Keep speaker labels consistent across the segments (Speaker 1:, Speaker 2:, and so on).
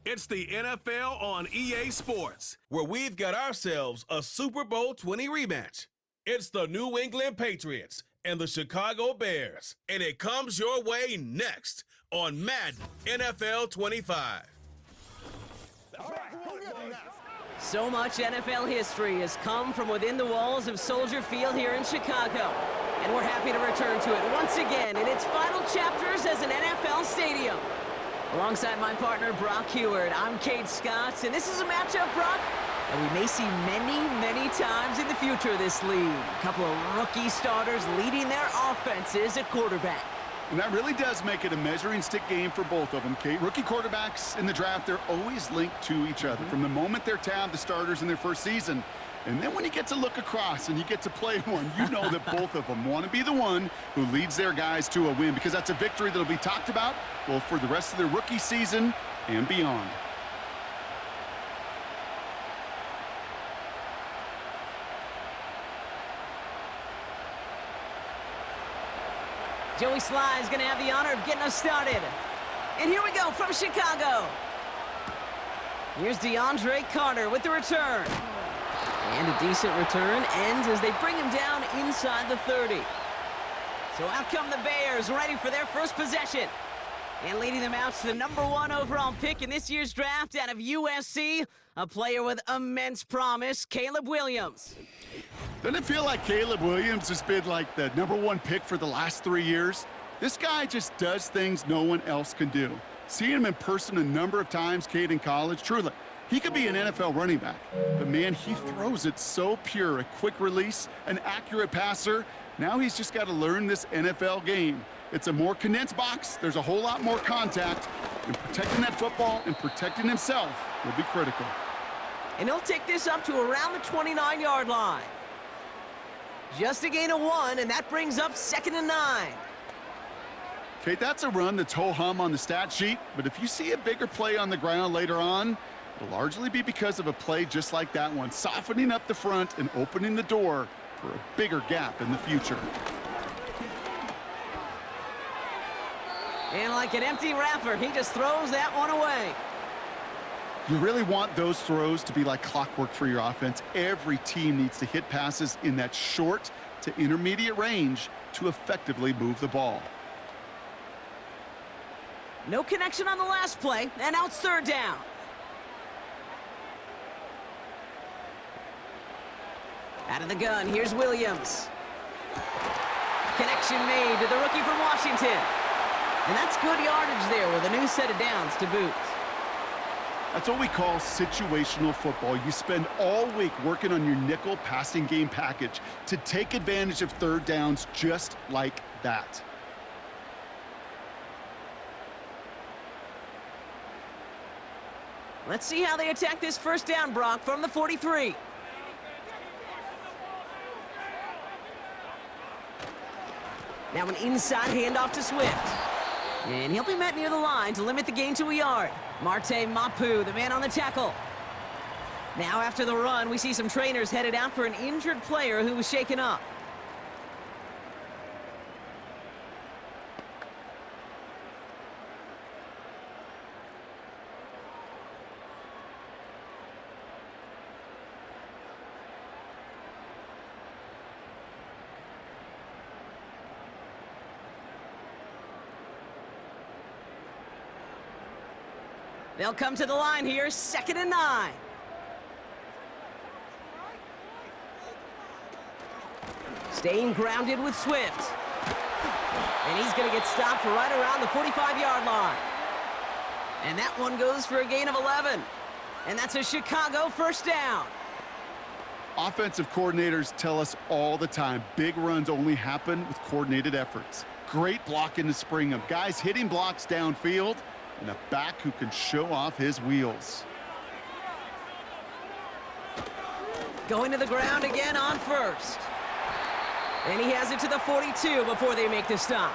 Speaker 1: It's the NFL on EA Sports, where we've got ourselves a Super Bowl 20 rematch. It's the New England Patriots and the Chicago Bears, and it comes your way next on Madden NFL 25.
Speaker 2: So much NFL history has come from within the walls of Soldier Field here in Chicago, and we're happy to return to it once again in its final chapters as an NFL stadium. Alongside my partner, Brock Heward, I'm Kate Scott, and this is a matchup, Brock, that we may see many, many times in the future of this league. A couple of rookie starters leading their offenses at quarterback.
Speaker 3: And that really does make it a measuring stick game for both of them, Kate. Rookie quarterbacks in the draft, they're always linked to each other from the moment they're tabbed the starters in their first season. And then when you get to look across and you get to play one, you know that both of them want to be the one who leads their guys to a win, because that's a victory that'll be talked about, well, for the rest of their rookie season and beyond.
Speaker 2: Joey Sly is going to have the honor of getting us started. And here we go from Chicago. Here's DeAndre Carter with the return. And a decent return ends as they bring him down inside the 30. So out come the Bears, ready for their first possession. And leading them out to the #1 overall pick in this year's draft out of USC, a player with immense promise, Caleb Williams.
Speaker 3: Doesn't it feel like Caleb Williams has been like the #1 pick for the last 3 years? This guy just does things no one else can do. Seeing him in person a number of times, Kate, in college, truly, he could be an NFL running back. But, man, he throws it so pure, a quick release, an accurate passer. Now he's just got to learn this NFL game. It's a more condensed box. There's a whole lot more contact. And protecting that football and protecting himself will be critical.
Speaker 2: And he'll take this up to around the 29-yard line. Just a gain of 1, and that brings up 2nd and 9.
Speaker 3: Kate, that's a run that's ho-hum on the stat sheet, but if you see a bigger play on the ground later on, it'll largely be because of a play just like that one, softening up the front and opening the door for a bigger gap in the future.
Speaker 2: And like an empty wrapper, he just throws that one away.
Speaker 3: You really want those throws to be like clockwork for your offense. Every team needs to hit passes in that short to intermediate range to effectively move the ball.
Speaker 2: No connection on the last play, and now it's 3rd down. Out of the gun, here's Williams. Connection made to the rookie from Washington. And that's good yardage there with a new set of downs to boot.
Speaker 3: That's what we call situational football. You spend all week working on your nickel passing game package to take advantage of 3rd downs just like that.
Speaker 2: Let's see how they attack this 1st down, Brock, from the 43. Now an inside handoff to Swift. And he'll be met near the line to limit the gain to a yard. Marte Mapu, the man on the tackle. Now after the run, we see some trainers headed out for an injured player who was shaken up. They'll come to the line here, 2nd and 9. Staying grounded with Swift. And he's going to get stopped right around the 45-yard line. And that one goes for a gain of 11. And that's a Chicago 1st down.
Speaker 3: Offensive coordinators tell us all the time, big runs only happen with coordinated efforts. Great blocking to spring them. Guys hitting blocks downfield, and a back who can show off his wheels.
Speaker 2: Going to the ground again on 1st. And he has it to the 42 before they make the stop.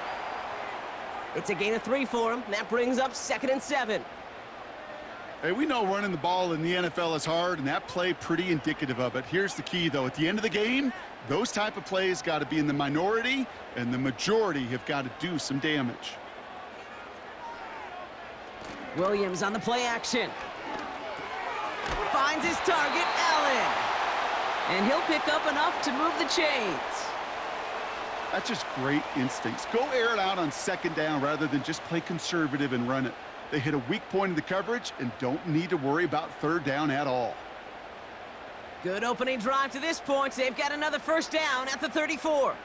Speaker 2: It's a gain of 3 for him. That brings up 2nd and 7.
Speaker 3: Hey, we know running the ball in the NFL is hard, and that play pretty indicative of it. Here's the key, though. At the end of the game, those type of plays got to be in the minority, and the majority have got to do some damage.
Speaker 2: Williams on the play action. Finds his target, Allen. And he'll pick up enough to move the chains.
Speaker 3: That's just great instincts. Go air it out on second down rather than just play conservative and run it. They hit a weak point in the coverage and don't need to worry about third down at all.
Speaker 2: Good opening drive to this point. They've got another first down at the 34.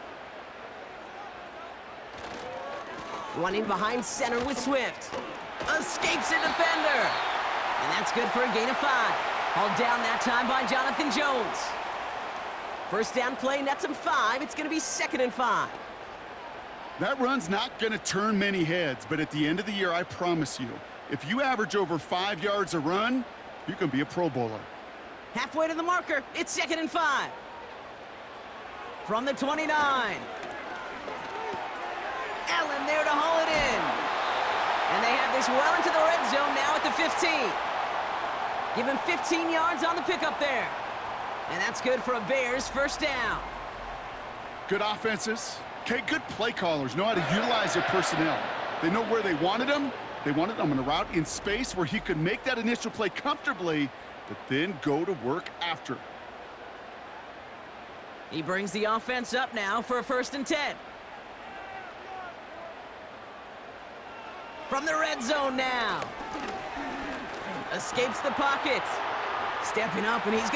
Speaker 2: Running behind center with Swift. Escapes a defender. And that's good for a gain of 5. Hauled down that time by Jonathan Jones. First down play nets him 5. It's going to be 2nd and 5.
Speaker 3: That run's not going to turn many heads, but at the end of the year, I promise you, if you average over 5 yards a run, you can be a Pro Bowler.
Speaker 2: Halfway to the marker, it's 2nd and 5. From the 29. Allen there to haul it in. And they have this well into the red zone now at the 15. Give him 15 yards on the pickup there. And that's good for a Bears first down.
Speaker 3: Good offenses. Okay, good play callers know how to utilize their personnel. They know where they wanted them. They wanted them on a route in space where he could make that initial play comfortably, but then go to work after.
Speaker 2: He brings the offense up now for a 1st and 10. From the red zone now. Escapes the pocket. Stepping up, and he has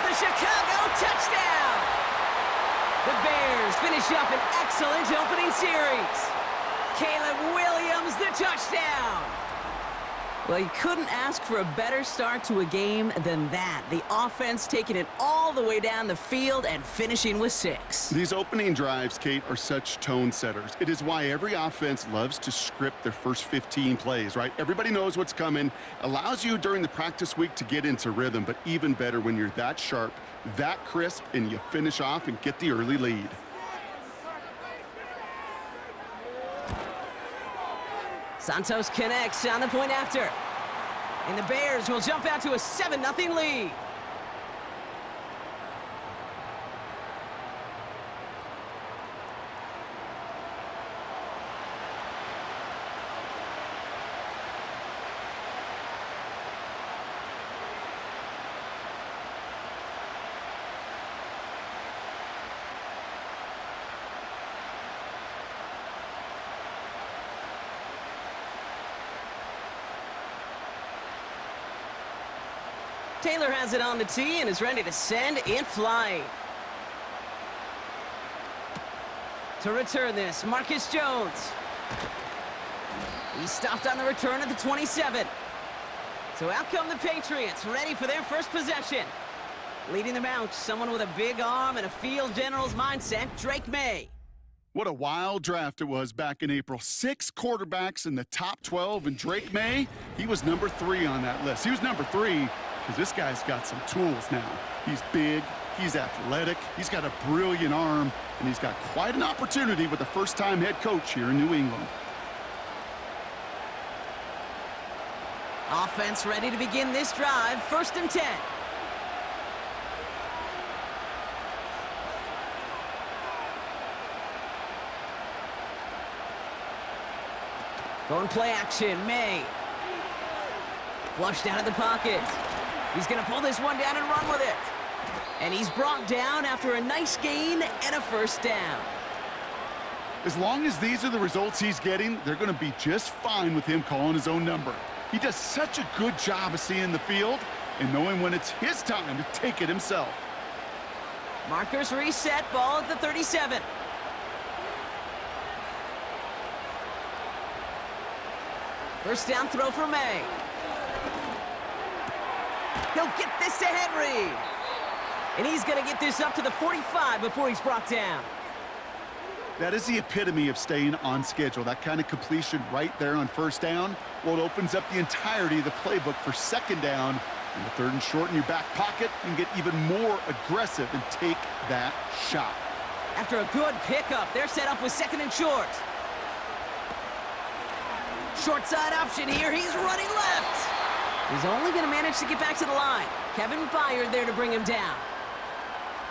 Speaker 2: the Chicago touchdown! The Bears finish up an excellent opening series. Caleb Williams, the touchdown! Well, you couldn't ask for a better start to a game than that. The offense taking it all the way down the field and finishing with 6.
Speaker 3: These opening drives, Kate, are such tone setters. It is why every offense loves to script their first 15 plays, right? Everybody knows what's coming. Allows you during the practice week to get into rhythm, but even better when you're that sharp, that crisp, and you finish off and get the early lead.
Speaker 2: Santos connects on the point after. And the Bears will jump out to a 7-0 lead. Taylor has it on the tee and is ready to send in flight. To return this, Marcus Jones. He's stopped on the return at the 27. So out come the Patriots, ready for their first possession. Leading them out, someone with a big arm and a field general's mindset, Drake May.
Speaker 3: What a wild draft it was back in April. 6 quarterbacks in the top 12, and Drake May, he was number 3 on that list. He was number 3 because this guy's got some tools now. He's big, he's athletic, he's got a brilliant arm, and he's got quite an opportunity with a first-time head coach here in New England.
Speaker 2: Offense ready to begin this drive, 1st and 10. Going play action, May. Flushed out of the pocket. He's going to pull this one down and run with it. And he's brought down after a nice gain and a first down.
Speaker 3: As long as these are the results he's getting, they're going to be just fine with him calling his own number. He does such a good job of seeing the field and knowing when it's his time to take it himself.
Speaker 2: Markers reset, ball at the 37. First down throw for May. He'll get this to Henry. And he's going to get this up to the 45 before he's brought down.
Speaker 3: That is the epitome of staying on schedule. That kind of completion right there on first down. Well, it opens up the entirety of the playbook for second down. And the 3rd and short in your back pocket, you can get even more aggressive and take that shot.
Speaker 2: After a good pickup, they're set up with 2nd and short. Short side option here. He's running left. He's only going to manage to get back to the line. Kevin Byard there to bring him down.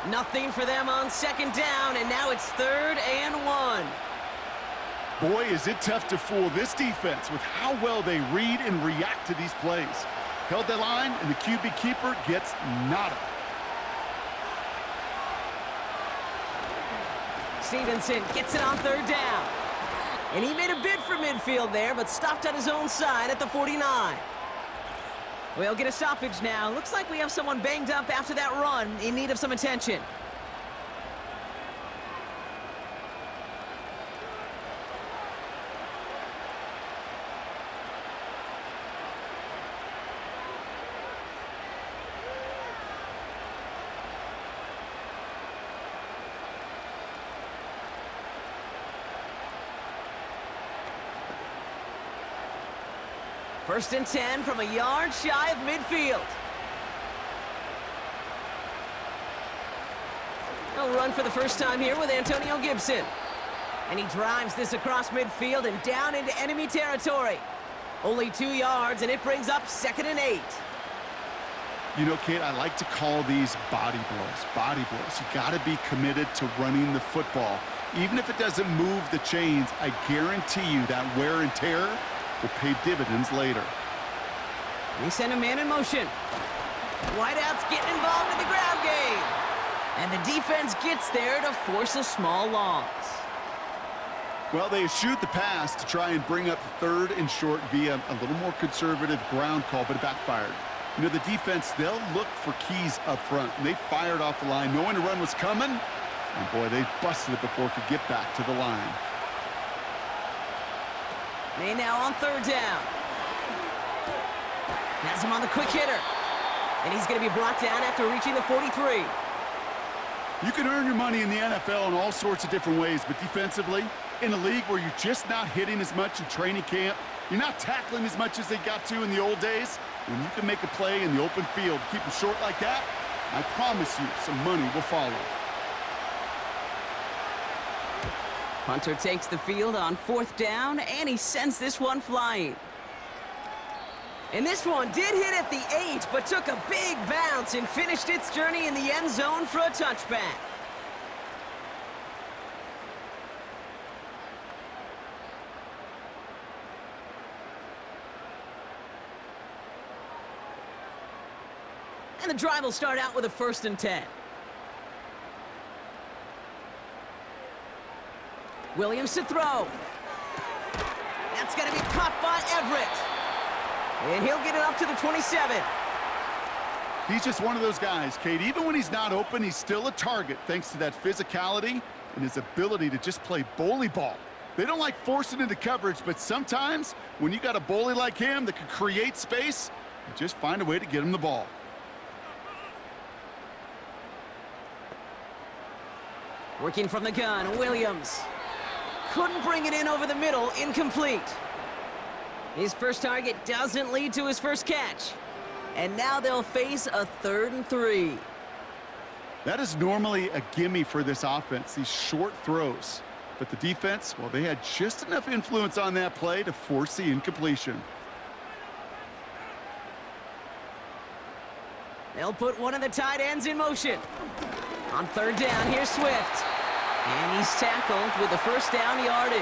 Speaker 2: Nothing for them on 2nd down, and now it's 3rd and 1.
Speaker 3: Boy, is it tough to fool this defense with how well they read and react to these plays. Held that line, and the QB keeper gets nada.
Speaker 2: Stevenson gets it on third down. And he made a bid for midfield there, but stopped on his own side at the 49. We'll get a stoppage now. Looks like we have someone banged up after that run in need of some attention. First and 10 from a yard shy of midfield. He'll run for the first time here with Antonio Gibson. And he drives this across midfield and down into enemy territory. Only 2 yards, and it brings up 2nd and 8.
Speaker 3: You know, Kate, I like to call these body blows. Body blows. You got to be committed to running the football. Even if it doesn't move the chains, I guarantee you that wear and tear will pay dividends later.
Speaker 2: We send a man in motion. Wideout's getting involved in the ground game. And the defense gets there to force a small loss.
Speaker 3: Well, they shoot the pass to try and bring up 3rd and short via a little more conservative ground call, but it backfired. You know, the defense, they'll look for keys up front. And they fired off the line knowing the run was coming. And boy, they busted it before it could get back to the line.
Speaker 2: May now on 3rd down. Has him on the quick hitter. And he's going to be brought down after reaching the 43.
Speaker 3: You can earn your money in the NFL in all sorts of different ways, but defensively, in a league where you're just not hitting as much in training camp, you're not tackling as much as they got to in the old days, when you can make a play in the open field, keep them short like that, I promise you some money will follow.
Speaker 2: Hunter takes the field on 4th down, and he sends this one flying. And this one did hit at the 8, but took a big bounce and finished its journey in the end zone for a touchback. And the drive will start out with a 1st and 10. Williams to throw. That's going to be caught by Everett. And he'll get it up to the 27.
Speaker 3: He's just one of those guys, Kate. Even when he's not open, he's still a target thanks to that physicality and his ability to just play bully ball. They don't like forcing into coverage, but sometimes when you got a bully like him that can create space, you just find a way to get him the ball.
Speaker 2: Working from the gun, Williams. Couldn't bring it in over the middle, incomplete. His first target doesn't lead to his first catch. And now they'll face a 3rd and 3.
Speaker 3: That is normally a gimme for this offense, these short throws. But the defense, well, they had just enough influence on that play to force the incompletion.
Speaker 2: They'll put one of the tight ends in motion. On 3rd down, here's Swift. And he's tackled with the first down yardage.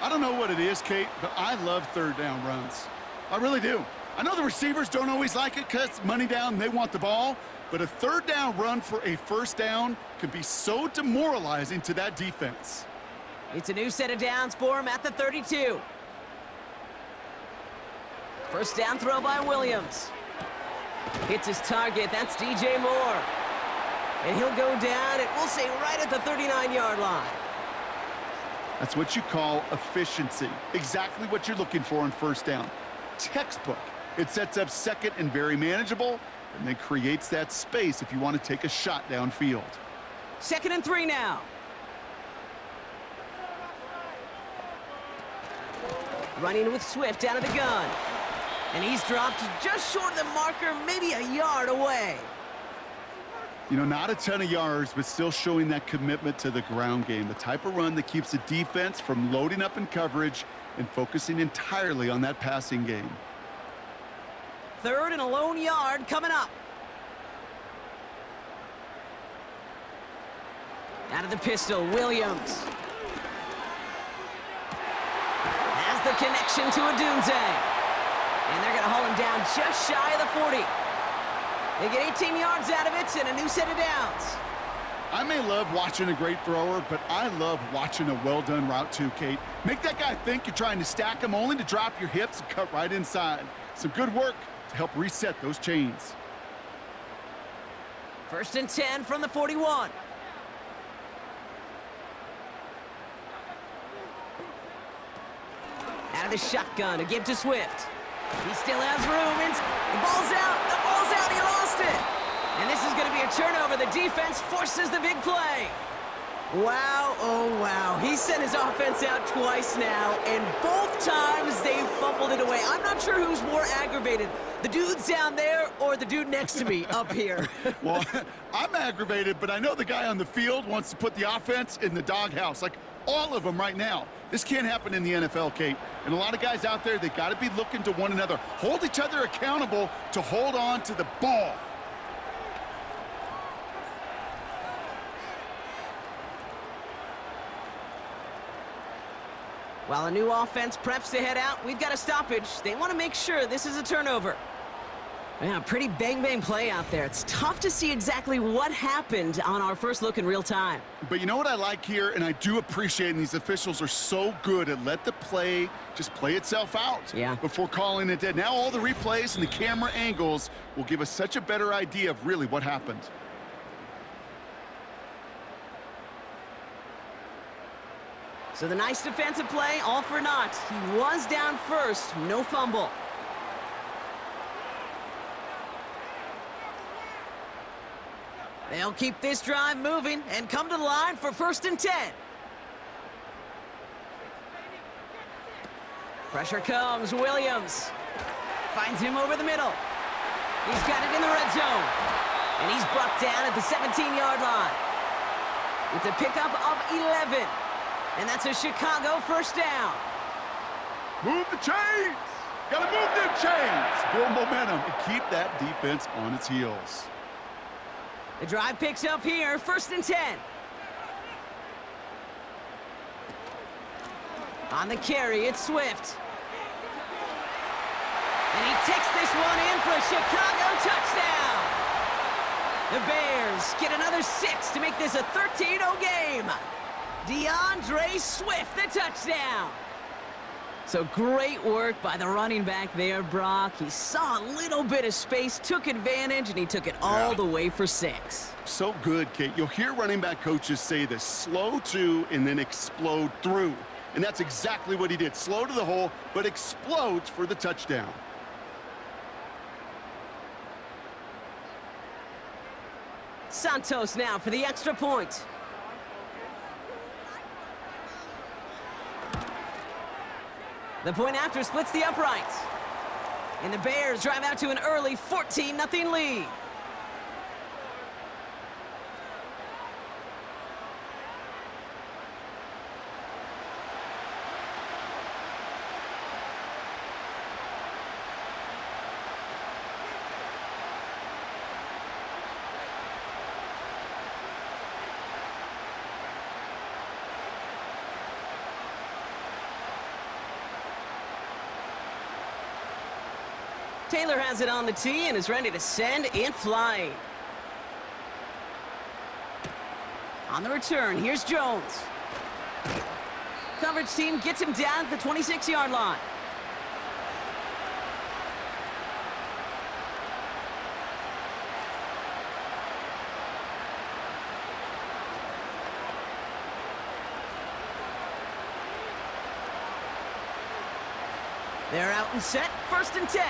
Speaker 3: I don't know what it is, Kate, but I love 3rd down runs. I really do. I know the receivers don't always like it because money down, they want the ball. But a 3rd down run for a 1st down can be so demoralizing to that defense.
Speaker 2: It's a new set of downs for him at the 32. First down throw by Williams. Hits his target. That's DJ Moore. And he'll go down, and we'll say right at the 39-yard line.
Speaker 3: That's what you call efficiency. Exactly what you're looking for on 1st down. Textbook. It sets up 2nd and very manageable, and then creates that space if you want to take a shot downfield.
Speaker 2: 2nd and 3 now. Running with Swift out of the gun. And he's dropped just short of the marker, maybe a yard away.
Speaker 3: You know, not a ton of yards, but still showing that commitment to the ground game. The type of run that keeps the defense from loading up in coverage and focusing entirely on that passing game.
Speaker 2: 3rd and a lone yard coming up. Out of the pistol, Williams. the connection to Odunze. And they're going to haul him down just shy of the 40. They get 18 yards out of it and a new set of downs.
Speaker 3: I may love watching a great thrower, but I love watching a well-done route too, Kate. Make that guy think you're trying to stack him only to drop your hips and cut right inside. Some good work to help reset those chains.
Speaker 2: 1st and 10 from the 41. Out of the shotgun to give to Swift. He still has room, and the ball's out, he lost it. And this is going to be a turnover. The defense forces the big play. Wow, oh wow. He sent his offense out twice now, and both times they fumbled it away. I'm not sure who's more aggravated, the dudes down there or the dude next to me up here.
Speaker 3: Well, I'm aggravated, but I know the guy on the field wants to put the offense in the doghouse, like all of them right now. This can't happen in the NFL, Kate. And a lot of guys out there, they got to be looking to one another. Hold each other accountable to hold on to the ball.
Speaker 2: While a new offense preps to head out, we've got a stoppage. They want to make sure this is a turnover. Yeah, pretty bang-bang play out there. It's tough to see exactly what happened on our first look in real time.
Speaker 3: But you know what I like here, and I do appreciate, and these officials are so good at let the play just play itself out before calling it dead. Now all the replays and the camera angles will give us such a better idea of really what happened.
Speaker 2: So the nice defensive play, all for naught. He was down first, no fumble. They'll keep this drive moving and come to the line for 1st and 10. Pressure comes, Williams. Finds him over the middle. He's got it in the red zone. And he's brought down at the 17-yard line. It's a pickup of 11. And that's a Chicago 1st down.
Speaker 3: Move the chains! Gotta move them chains! Build momentum and keep that defense on its heels.
Speaker 2: The drive picks up here, 1st and 10. On the carry, it's Swift. And he takes this one in for a Chicago touchdown. The Bears get another 6 to make this a 13-0 game. DeAndre Swift, the touchdown. So great work by the running back there, Brock. He saw a little bit of space, took advantage, and he took it all the way for 6.
Speaker 3: So good, Kate. You'll hear running back coaches say this: slow to and then explode through. And that's exactly what he did. Slow to the hole, but explodes for the touchdown.
Speaker 2: Santos now for the extra point. The point after splits the uprights. And the Bears drive out to an early 14-0 lead. Taylor has it on the tee and is ready to send it flying. On the return, here's Jones. Coverage team gets him down at the 26-yard line. They're out and set, 1st and 10.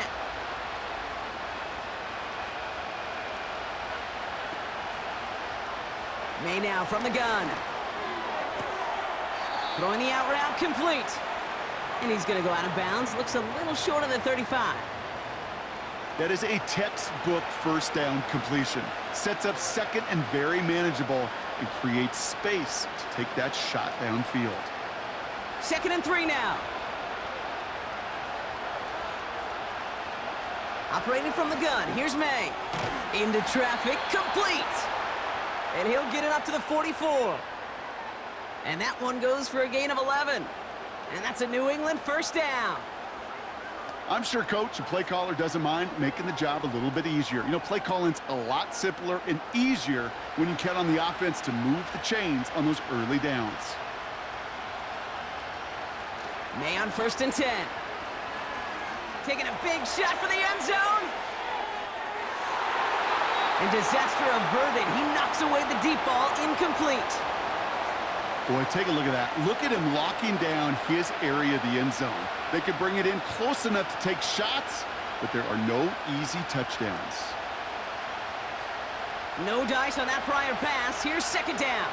Speaker 2: May now from the gun. Throwing the out route complete. And he's going to go out of bounds. Looks a little short of the 35.
Speaker 3: That is a textbook 1st down completion. Sets up 2nd and very manageable and creates space to take that shot downfield.
Speaker 2: 2nd and 3 now. Operating from the gun, here's May. Into traffic, complete. And he'll get it up to the 44. And that one goes for a gain of 11. And that's a New England first down.
Speaker 3: I'm sure coach and play caller doesn't mind making the job a little bit easier. You know, play calling's a lot simpler and easier when you count on the offense to move the chains on those early downs.
Speaker 2: May on 1st and 10. Taking a big shot for the end zone. And disaster averted. He knocks away the deep ball, incomplete.
Speaker 3: Boy, take a look at that. Look at him locking down his area of the end zone. They could bring it in close enough to take shots, but there are no easy touchdowns.
Speaker 2: No dice on that prior pass. Here's 2nd down.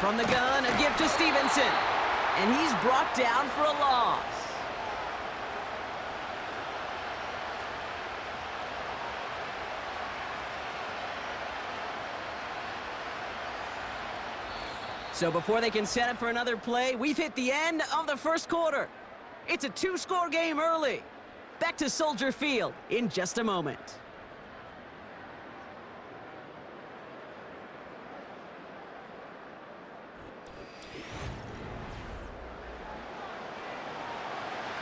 Speaker 2: From the gun, a gift to Stevenson. And he's brought down for a loss. So before they can set up for another play, we've hit the end of the first quarter. It's a 2-score game early. Back to Soldier Field in just a moment.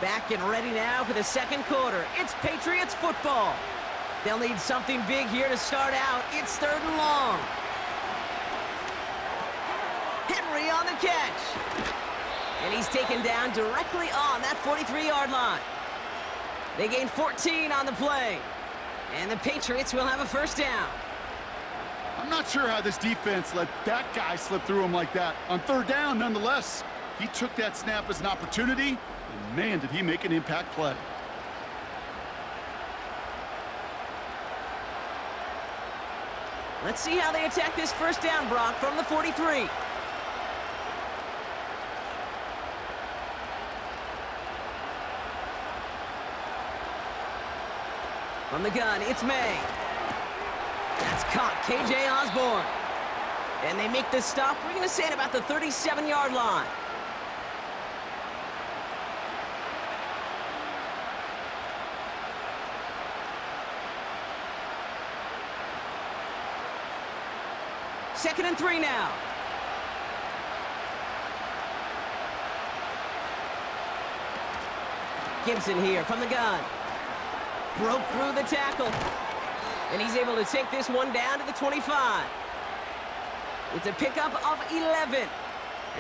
Speaker 2: Back and ready now for the second quarter. It's Patriots football. They'll need something big here to start out. It's 3rd and long. Henry on the catch. And he's taken down directly on that 43-yard line. They gain 14 on the play. And the Patriots will have a first down.
Speaker 3: I'm not sure how this defense let that guy slip through him like that. On 3rd down, nonetheless, he took that snap as an opportunity, and man, did he make an impact play.
Speaker 2: Let's see how they attack this first down, Brock, from the 43. From the gun, it's May. That's caught, KJ Osborne. And they make the stop, we're going to say, at about the 37-yard line. Second and 3 now. Gibson here from the gun. Broke through the tackle. And he's able to take this one down to the 25. It's a pickup of 11.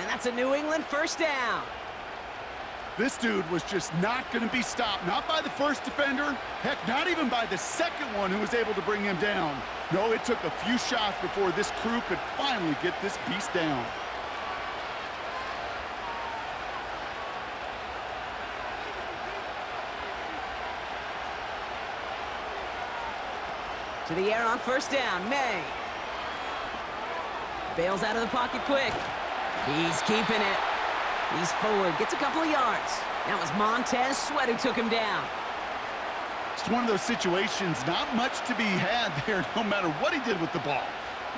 Speaker 2: And that's a New England first down.
Speaker 3: This dude was just not going to be stopped. Not by the first defender. Heck, not even by the second one who was able to bring him down. No, it took a few shots before this crew could finally get this beast down.
Speaker 2: To the air on first down, May. Bails out of the pocket quick. He's keeping it. He's forward, gets a couple of yards. That was Montez Sweat who took him down.
Speaker 3: It's one of those situations, not much to be had there no matter what he did with the ball.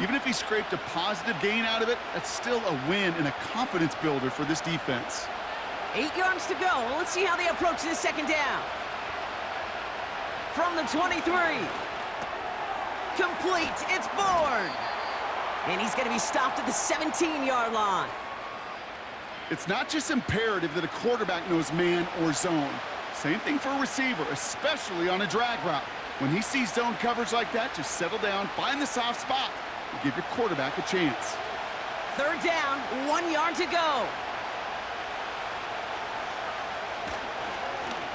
Speaker 3: Even if he scraped a positive gain out of it, that's still a win and a confidence builder for this defense.
Speaker 2: 8 yards to go. Let's see how they approach this second down. From the 23. Complete. It's Bourne. And he's going to be stopped at the 17-yard line.
Speaker 3: It's not just imperative that a quarterback knows man or zone. Same thing for a receiver, especially on a drag route. When he sees zone coverage like that, just settle down, find the soft spot, and give your quarterback a chance.
Speaker 2: 3rd down, 1 yard to go.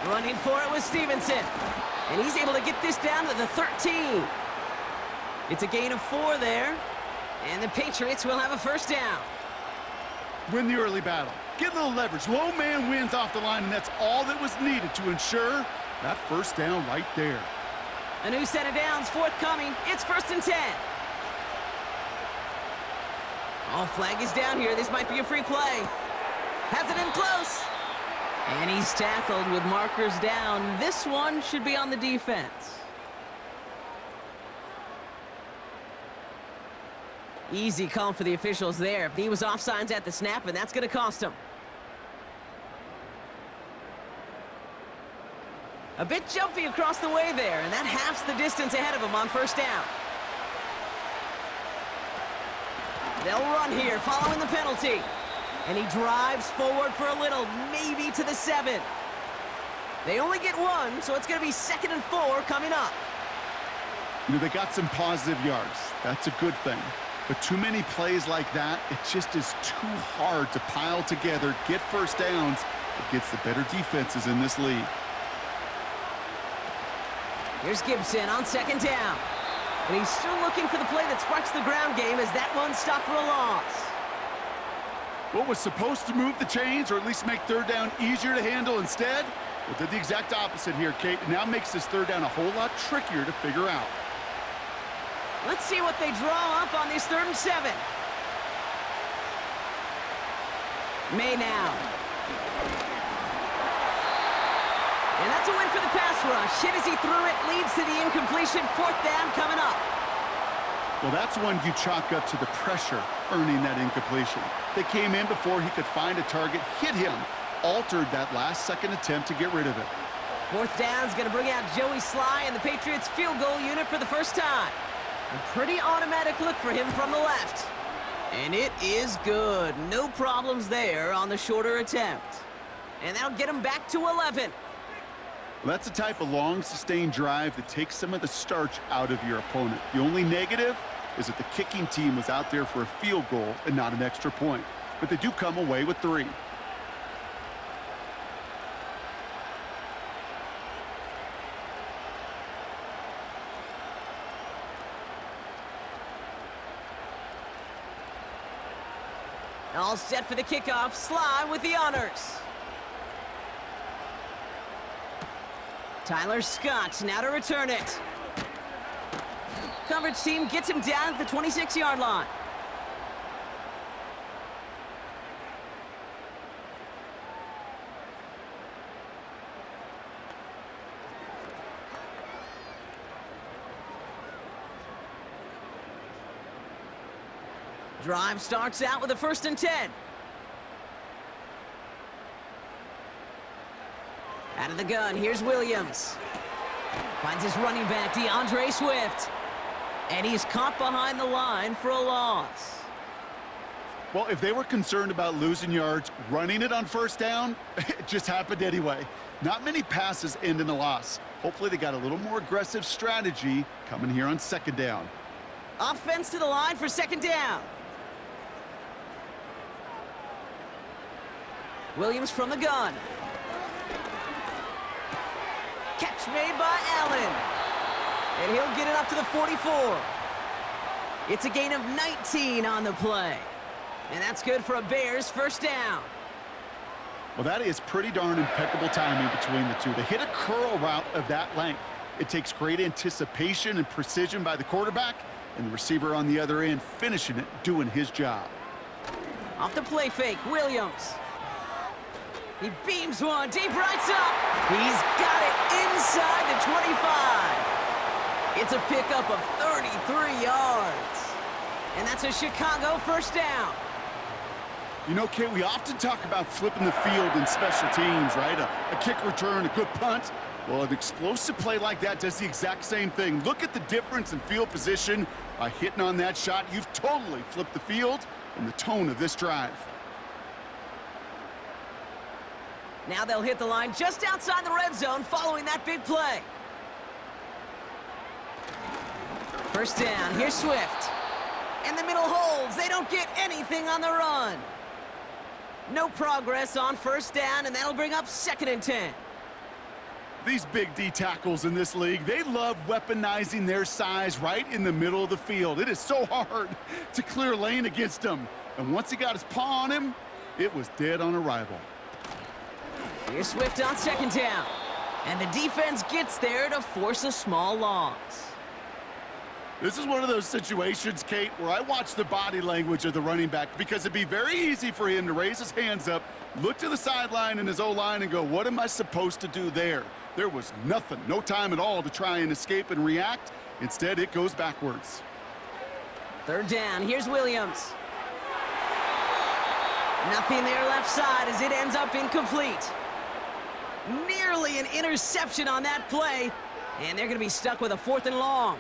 Speaker 2: Running for it was Stevenson. And he's able to get this down to the 13. It's a gain of 4 there. And the Patriots will have a first down.
Speaker 3: Win the early battle. Get a little leverage. Low man wins off the line, and that's all that was needed to ensure that first down right there.
Speaker 2: A new set of downs forthcoming. It's 1st and 10. Oh, flag is down here. This might be a free play. Has it in close. And he's tackled with markers down. This one should be on the defense. Easy call for the officials there. He was offsides at the snap, and that's going to cost him. A bit jumpy across the way there, and that halves the distance ahead of him on first down. They'll run here following the penalty. And he drives forward for a little, maybe to the 7. They only get 1, so it's going to be 2nd and 4 coming up.
Speaker 3: You know, they got some positive yards. That's a good thing. But too many plays like that, it just is too hard to pile together, get first downs against the better defenses in this league.
Speaker 2: Here's Gibson on 2nd down. And he's still looking for the play that sparks the ground game as that one stopped for a loss.
Speaker 3: What was supposed to move the chains or at least make 3rd down easier to handle instead? Well, did the exact opposite here, Kate. It now makes this 3rd down a whole lot trickier to figure out.
Speaker 2: Let's see what they draw up on this 3rd and 7. May now. And that's a win for the pass rush. Hit as he threw it, leads to the incompletion. 4th down coming up.
Speaker 3: Well, that's one you chalk up to the pressure earning that incompletion. They came in before he could find a target, hit him, altered that last-second attempt to get rid of it.
Speaker 2: 4th down's going to bring out Joey Sly and the Patriots field goal unit for the first time. A pretty automatic look for him from the left. And it is good. No problems there on the shorter attempt. And that'll get him back to 11.
Speaker 3: Well, that's the type of long, sustained drive that takes some of the starch out of your opponent. The only negative is that the kicking team was out there for a field goal and not an extra point. But they do come away with 3.
Speaker 2: All set for the kickoff. Sly with the honors. Tyler Scott now to return it. Coverage team gets him down at the 26-yard line. Drive starts out with a 1st and 10. Out of the gun, here's Williams. Finds his running back, DeAndre Swift. And he's caught behind the line for a loss.
Speaker 3: Well, if they were concerned about losing yards, running it on 1st down, it just happened anyway. Not many passes end in a loss. Hopefully they got a little more aggressive strategy coming here on 2nd down.
Speaker 2: Offense to the line for 2nd down. Williams from the gun. Catch made by Allen. And he'll get it up to the 44. It's a gain of 19 on the play. And that's good for a Bears 1st down.
Speaker 3: Well, that is pretty darn impeccable timing between the two. They hit a curl route of that length. It takes great anticipation and precision by the quarterback, and the receiver on the other end finishing it, doing his job.
Speaker 2: Off the play fake, Williams. He beams one deep right side. He's got it inside the 25. It's a pickup of 33 yards. And that's a Chicago 1st down.
Speaker 3: You know, Kate, we often talk about flipping the field in special teams, right? A kick return, a good punt. Well, an explosive play like that does the exact same thing. Look at the difference in field position. By hitting on that shot, you've totally flipped the field and the tone of this drive.
Speaker 2: Now they'll hit the line just outside the red zone following that big play. 1st down, here's Swift. And the middle holds. They don't get anything on the run. No progress on 1st down, and that'll bring up 2nd and 10.
Speaker 3: These big D tackles in this league, they love weaponizing their size right in the middle of the field. It is so hard to clear lane against them. And once he got his paw on him, it was dead on arrival.
Speaker 2: Here's Swift on 2nd down. And the defense gets there to force a small loss.
Speaker 3: This is one of those situations, Kate, where I watch the body language of the running back because it'd be very easy for him to raise his hands up, look to the sideline in his O-line and go, what am I supposed to do there? There was nothing, no time at all to try and escape and react. Instead, it goes backwards.
Speaker 2: 3rd down, here's Williams. Nothing there left side as it ends up incomplete. Nearly an interception on that play, and they're going to be stuck with a 4th and long.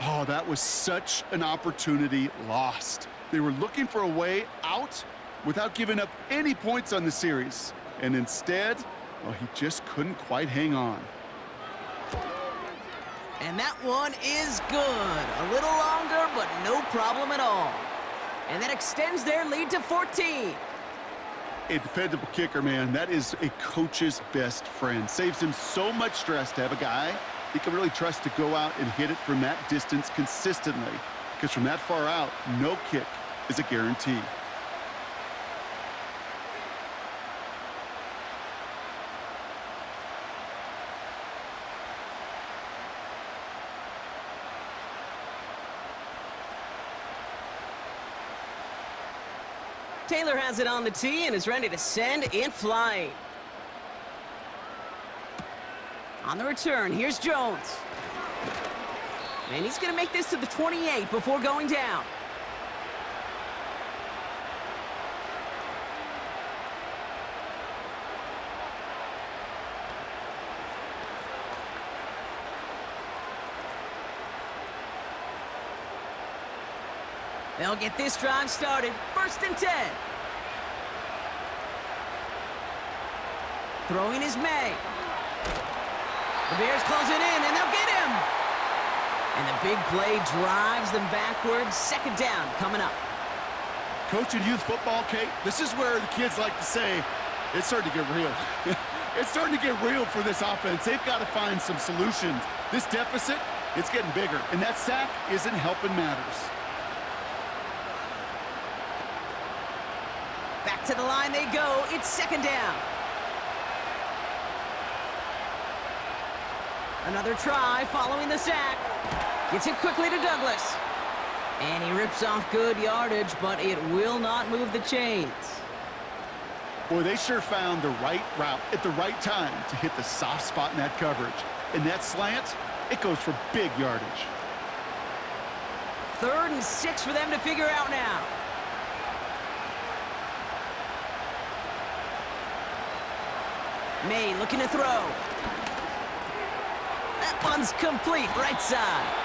Speaker 3: Oh, that was such an opportunity lost. They were looking for a way out without giving up any points on the series. And instead, well, he just couldn't quite hang on.
Speaker 2: And that one is good. A little longer, but no problem at all. And that extends their lead to 14.
Speaker 3: A dependable kicker, man. That is a coach's best friend. Saves him so much stress to have a guy he can really trust to go out and hit it from that distance consistently. Because from that far out, no kick is a guarantee.
Speaker 2: Taylor has it on the tee and is ready to send in flight. On the return, here's Jones. And he's going to make this to the 28 before going down. They'll get this drive started. 1st and 10. Throwing is May. The Bears close it in, and they'll get him. And the big play drives them backwards. 2nd down coming up.
Speaker 3: Coaching youth football, Kate, this is where the kids like to say, it's starting to get real. It's starting to get real for this offense. They've got to find some solutions. This deficit, it's getting bigger, and that sack isn't helping matters.
Speaker 2: Back to the line they go. It's 2nd down. Another try following the sack. Gets it quickly to Douglas. And he rips off good yardage, but it will not move the chains.
Speaker 3: Boy, they sure found the right route at the right time to hit the soft spot in that coverage. And that slant, it goes for big yardage.
Speaker 2: 3rd and 6 for them to figure out now. May looking to throw. That one's complete, right side.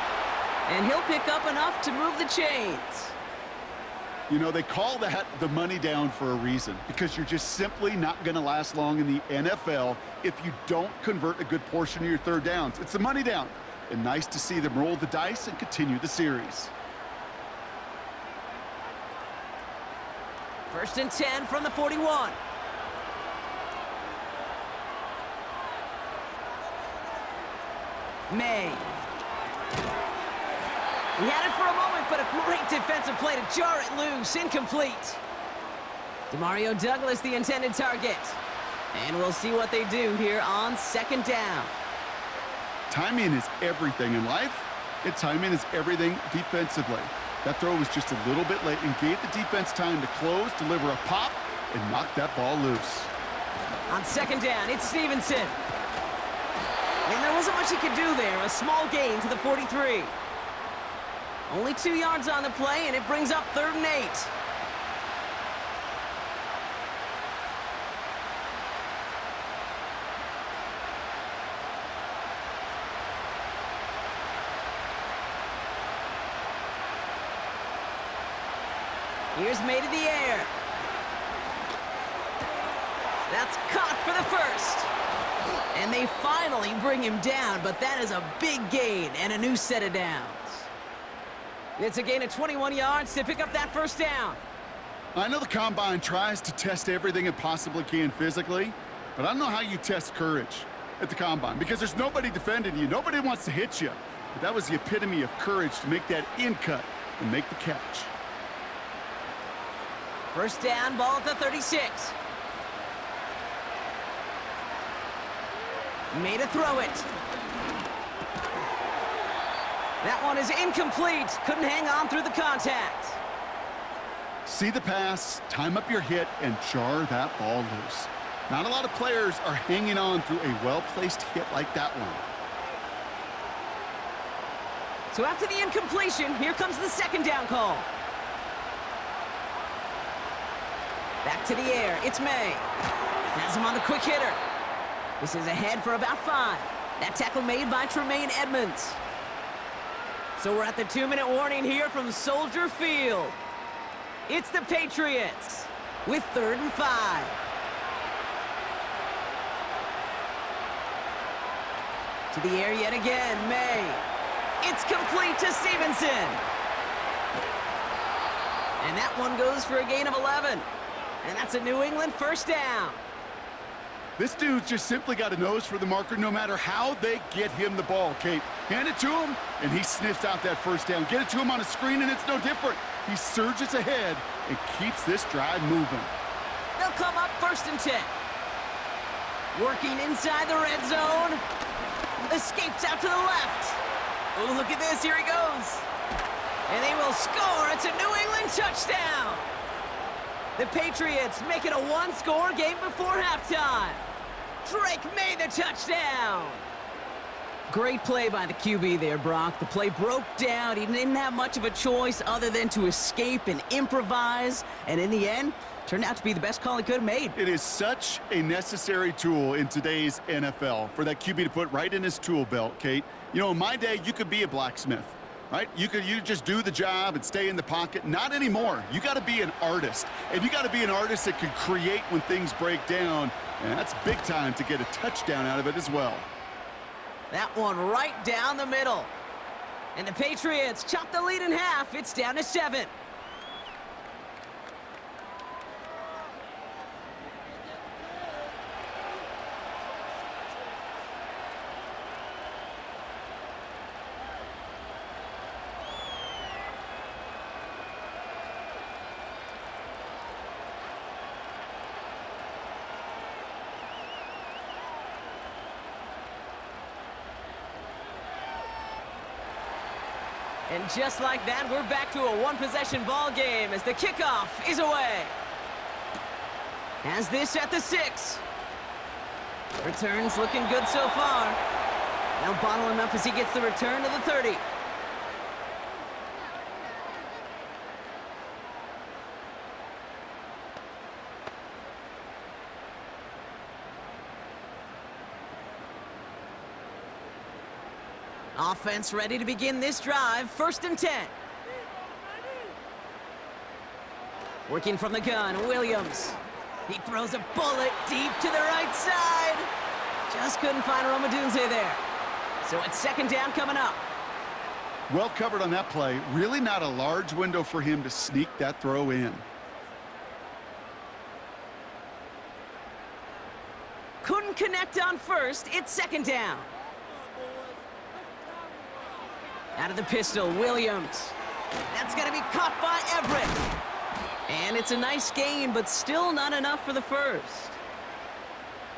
Speaker 2: And he'll pick up enough to move the chains.
Speaker 3: You know, they call that the money down for a reason, because you're just simply not going to last long in the NFL if you don't convert a good portion of your 3rd downs. It's the money down. And nice to see them roll the dice and continue the series.
Speaker 2: 1st and 10 from the 41. May. He had it for a moment, but a great defensive play to jar it loose. Incomplete. Demario Douglas, the intended target. And we'll see what they do here on 2nd down.
Speaker 3: Timing is everything in life, and timing is everything defensively. That throw was just a little bit late and gave the defense time to close, deliver a pop, and knock that ball loose.
Speaker 2: On 2nd down, it's Stevenson. And there wasn't much he could do there. A small gain to the 43. Only 2 yards on the play, and it brings up 3rd and 8. Here's May to the air. That's caught for the 1st. And they finally bring him down, but that is a big gain and a new set of downs. It's a gain of 21 yards to pick up that 1st down.
Speaker 3: I know the Combine tries to test everything it possibly can physically, but I don't know how you test courage at the Combine, because there's nobody defending you. Nobody wants to hit you. But that was the epitome of courage to make that in cut and make the catch.
Speaker 2: 1st down, ball at the 36. Made to throw it. That one is incomplete. Couldn't hang on through the contact.
Speaker 3: See the pass, time up your hit, and jar that ball loose. Not a lot of players are hanging on through a well-placed hit like that one.
Speaker 2: So after the incompletion, here comes the 2nd down call. Back to the air. It's May. Has him on the quick hitter. This is ahead for about 5. That tackle made by Tremaine Edmonds. So we're at the 2-minute warning here from Soldier Field. It's the Patriots with 3rd and 5. To the air yet again, May. It's complete to Stevenson. And that one goes for a gain of 11. And that's a New England first down.
Speaker 3: This dude's just simply got a nose for the marker no matter how they get him the ball, Kate. Hand it to him, and he sniffs out that first down. Get it to him on a screen, and it's no different. He surges ahead and keeps this drive moving.
Speaker 2: They'll come up 1st and 10. Working inside the red zone. Escapes out to the left. Oh, look at this. Here he goes. And they will score. It's a New England touchdown. The Patriots make it a one-score game before halftime. Drake made the touchdown. Great play by the QB there, Brock. The play broke down. He didn't have much of a choice other than to escape and improvise. And in the end, turned out to be the best call he could have made.
Speaker 3: It is such a necessary tool in today's NFL for that QB to put right in his tool belt, Kate. You know, in my day, you could be a blacksmith, right? You just do the job and stay in the pocket. Not anymore. You got to be an artist. And you got to be an artist that can create when things break down. And that's big time to get a touchdown out of it as well.
Speaker 2: That one right down the middle. And the Patriots chop the lead in half. It's down to 7. And just like that, we're back to a one-possession ball game as the kickoff is away. Has this at the 6. Returns looking good so far. Now bottle him up as he gets the return to the 30. Offense ready to begin this drive. 1st and 10. Working from the gun, Williams. He throws a bullet deep to the right side. Just couldn't find Romadunze there. So it's 2nd down coming up.
Speaker 3: Well covered on that play. Really not a large window for him to sneak that throw in.
Speaker 2: Couldn't connect on 1st. It's 2nd down. Out of the pistol, Williams. That's going to be caught by Everett. And it's a nice gain, but still not enough for the first.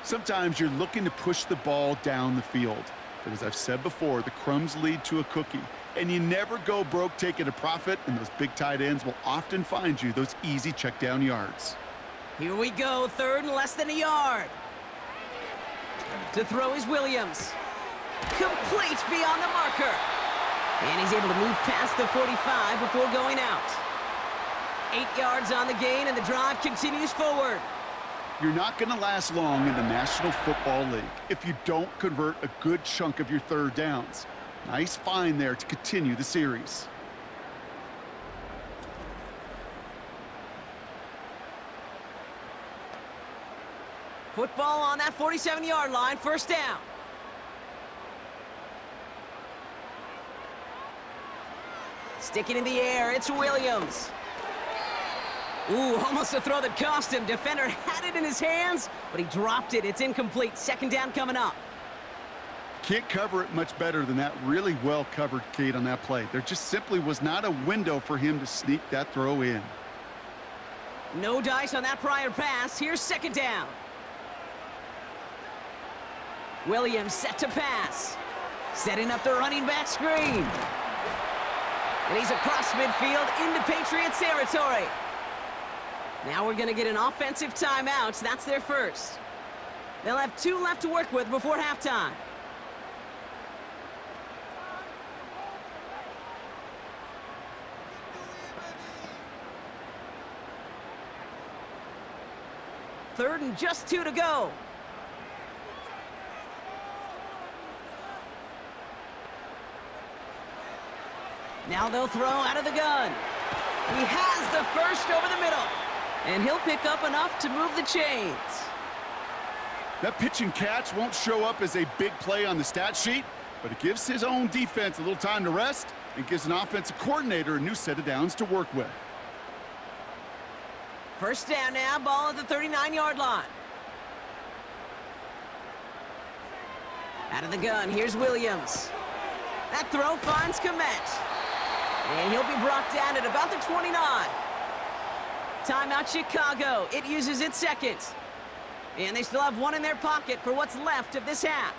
Speaker 3: Sometimes you're looking to push the ball down the field. But as I've said before, the crumbs lead to a cookie. And you never go broke taking a profit, and those big tight ends will often find you those easy check down yards.
Speaker 2: Here we go, 3rd and less than a yard. To throw is Williams. Complete beyond the marker. And he's able to move past the 45 before going out. 8 yards on the gain, and the drive continues forward.
Speaker 3: You're not going to last long in the National Football League if you don't convert a good chunk of your 3rd downs. Nice find there to continue the series.
Speaker 2: Football on that 47-yard line, 1st down. Sticking in the air, it's Williams. Ooh, almost a throw that cost him. Defender had it in his hands, but he dropped it. It's incomplete. 2nd down coming up.
Speaker 3: Can't cover it much better than that. Really well covered, Kate, on that play. There just simply was not a window for him to sneak that throw in.
Speaker 2: No dice on that prior pass. Here's 2nd down. Williams set to pass. Setting up the running back screen. And he's across midfield into Patriots territory. Now we're going to get an offensive timeout. That's their first. They'll have 2 left to work with before halftime. Third and just 2 to go. Now they'll throw out of the gun. He has the first over the middle. And he'll pick up enough to move the chains.
Speaker 3: That pitch and catch won't show up as a big play on the stat sheet, but it gives his own defense a little time to rest and gives an offensive coordinator a new set of downs to work with.
Speaker 2: First down now, ball at the 39-yard line. Out of the gun, here's Williams. That throw finds Komet. And he'll be brought down at about the 29. Timeout Chicago. It uses its second. And they still have one in their pocket for what's left of this half.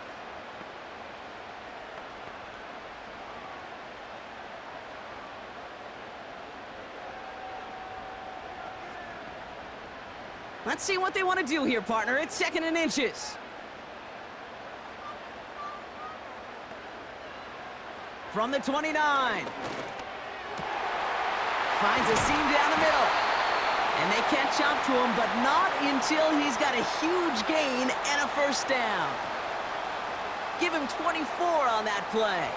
Speaker 2: Let's see what they want to do here, partner. It's 2nd and inches. From the 29. Finds a seam down the middle. And they catch up to him, but not until he's got a huge gain and a first down. Give him 24 on that play.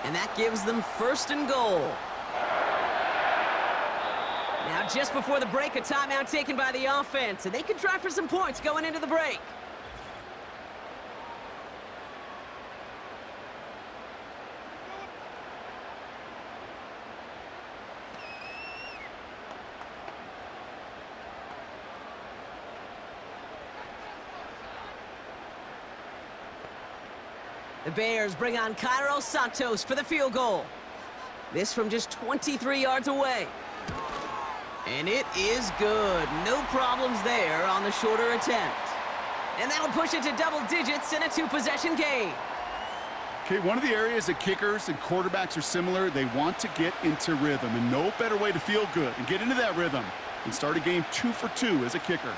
Speaker 2: And that gives them 1st and goal. Now, just before the break, a timeout taken by the offense, and they can try for some points going into the break. The Bears bring on Cairo Santos for the field goal. This from just 23 yards away. And it is good. No problems there on the shorter attempt. And that'll push it to double digits in a 2-possession game.
Speaker 3: Okay, one of the areas that kickers and quarterbacks are similar, they want to get into rhythm. And no better way to feel good and get into that rhythm than start a game 2 for 2 as a kicker.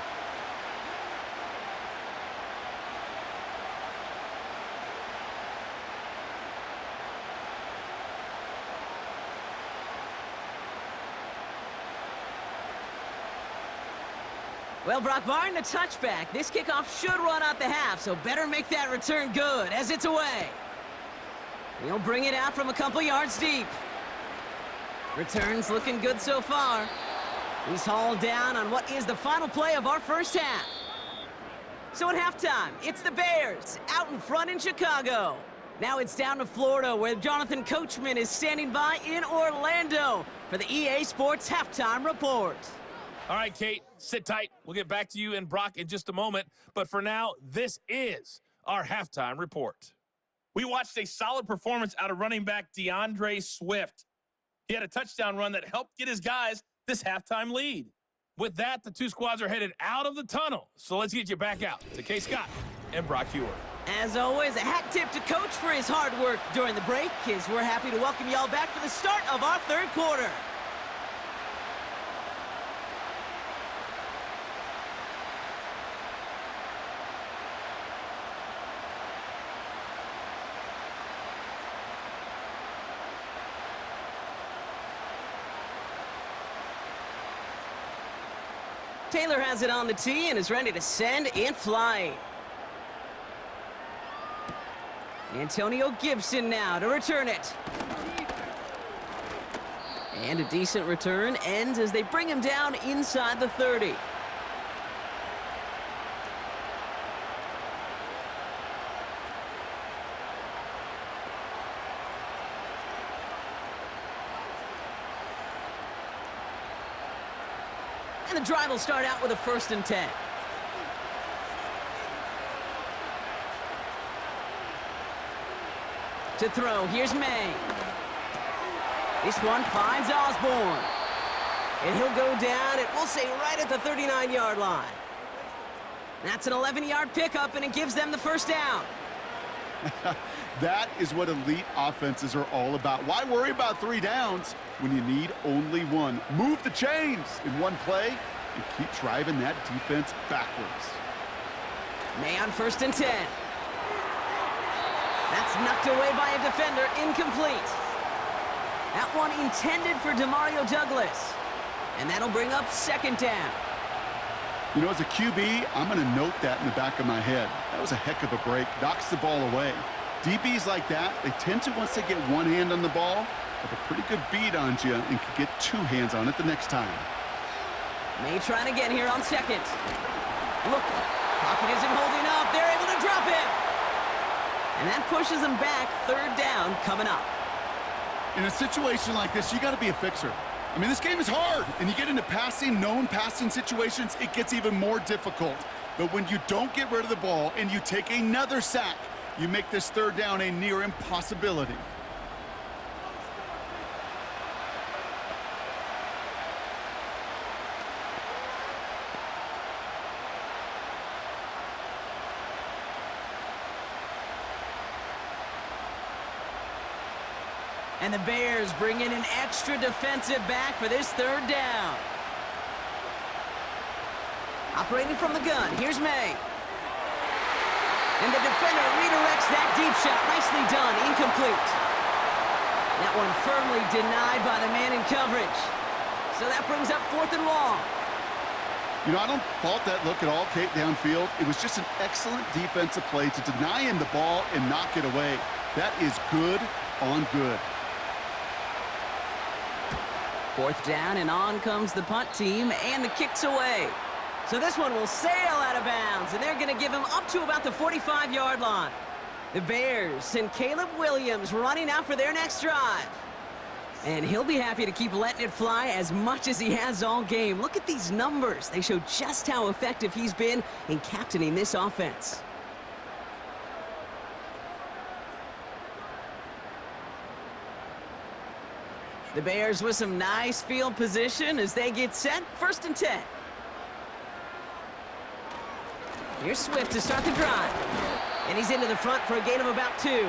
Speaker 2: Well, Brock, barring the touchback, this kickoff should run out the half, so better make that return good as it's away. He'll bring it out from a couple yards deep. Return's looking good so far. He's hauled down on what is the final play of our first half. So at halftime, it's the Bears out in front in Chicago. Now it's down to Florida, where Jonathan Coachman is standing by in Orlando for the EA Sports Halftime Report.
Speaker 4: All right, Kate, sit tight. We'll get back to you and Brock in just a moment. But for now, this is our halftime report. We watched a solid performance out of running back DeAndre Swift. He had a touchdown run that helped get his guys this halftime lead. With that, the two squads are headed out of the tunnel. So let's get you back out to Kay Scott and Brock Hewer.
Speaker 2: As always, a hat tip to Coach for his hard work during the break, as we're happy to welcome y'all back for the start of our third quarter. Taylor has it on the tee and is ready to send and fly. Antonio Gibson now to return it. And a decent return ends as they bring him down inside the 30. And the drive will start out with a 1st and 10. To throw, here's May. This one finds Osborne. And he'll go down, we'll say right at the 39-yard line. That's an 11-yard pickup, and it gives them the first down.
Speaker 3: That is what elite offenses are all about. Why worry about 3 downs when you need only 1? Move the chains in one play and keep driving that defense backwards.
Speaker 2: May on 1st and 10. That's knocked away by a defender, incomplete. That one intended for Demario Douglas. And that'll bring up 2nd down.
Speaker 3: You know, as a QB, I'm going to note that in the back of my head. That was a heck of a break. Knocks the ball away. DBs like that, they tend to, once they get one hand on the ball, have a pretty good beat on you and can get two hands on it the next time.
Speaker 2: May trying again here on second. Look, pocket isn't holding up. They're able to drop it. And that pushes them back. Third down coming up.
Speaker 3: In a situation like this, you got to be a fixer. I mean, this game is hard, and you get into passing, known passing situations, it gets even more difficult. But when you don't get rid of the ball and you take another sack, you make this third down a near impossibility.
Speaker 2: And the Bears bring in an extra defensive back for this third down. Operating from the gun, here's May. And the defender redirects that deep shot. Nicely done, incomplete. That one firmly denied by the man in coverage. So that brings up 4th and long.
Speaker 3: You know, I don't fault that look at all, Kate, downfield. It was just an excellent defensive play to deny him the ball and knock it away. That is good on good.
Speaker 2: 4th down, and on comes the punt team, and the kick's away. So this one will sail out of bounds, and they're going to give him up to about the 45-yard line. The Bears send Caleb Williams running out for their next drive. And he'll be happy to keep letting it fly as much as he has all game. Look at these numbers. They show just how effective he's been in captaining this offense. The Bears with some nice field position as they get set. 1st and 10. Here's Swift to start the drive. And he's into the front for a gain of about 2.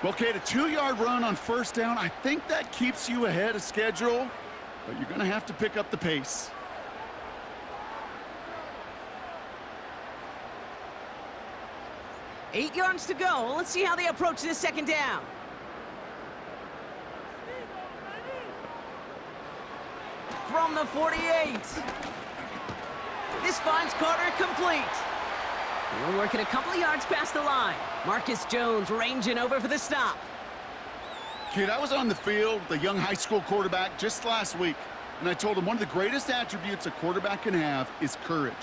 Speaker 3: Well, Kate, a 2-yard run on 1st down, I think that keeps you ahead of schedule, but you're going to have to pick up the pace.
Speaker 2: Eight yards to go. Let's see how they approach this 2nd down. From the 48. This finds Carter complete. He'll work it a couple of yards past the line. Marcus Jones ranging over for the stop.
Speaker 3: Kid, I was on the field with a young high school quarterback just last week, and I told him one of the greatest attributes a quarterback can have is courage.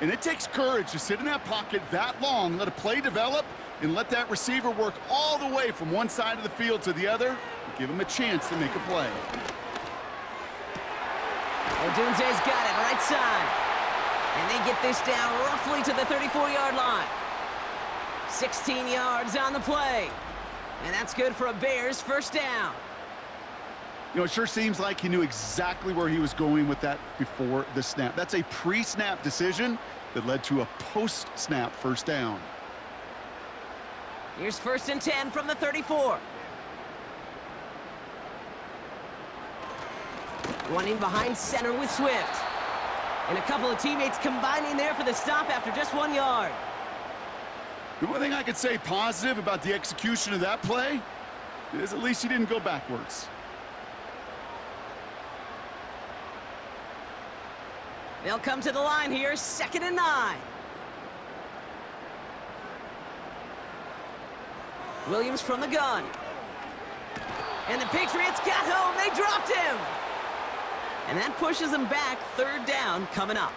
Speaker 3: And it takes courage to sit in that pocket that long, let a play develop, and let that receiver work all the way from one side of the field to the other, and give him a chance to make a play.
Speaker 2: Odunze's got it right side. And they get this down roughly to the 34-yard line. 16 yards on the play. And that's good for a Bears 1st down.
Speaker 3: You know, it sure seems like he knew exactly where he was going with that before the snap. That's a pre-snap decision that led to a post-snap 1st down.
Speaker 2: Here's 1st and 10 from the 34. Running behind center with Swift. And a couple of teammates combining there for the stop after just 1 yard.
Speaker 3: The only thing I could say positive about the execution of that play is at least he didn't go backwards.
Speaker 2: They'll come to the line here, 2nd and 9. Williams from the gun. And the Patriots got home. They dropped him. And that pushes them back. 3rd down coming up.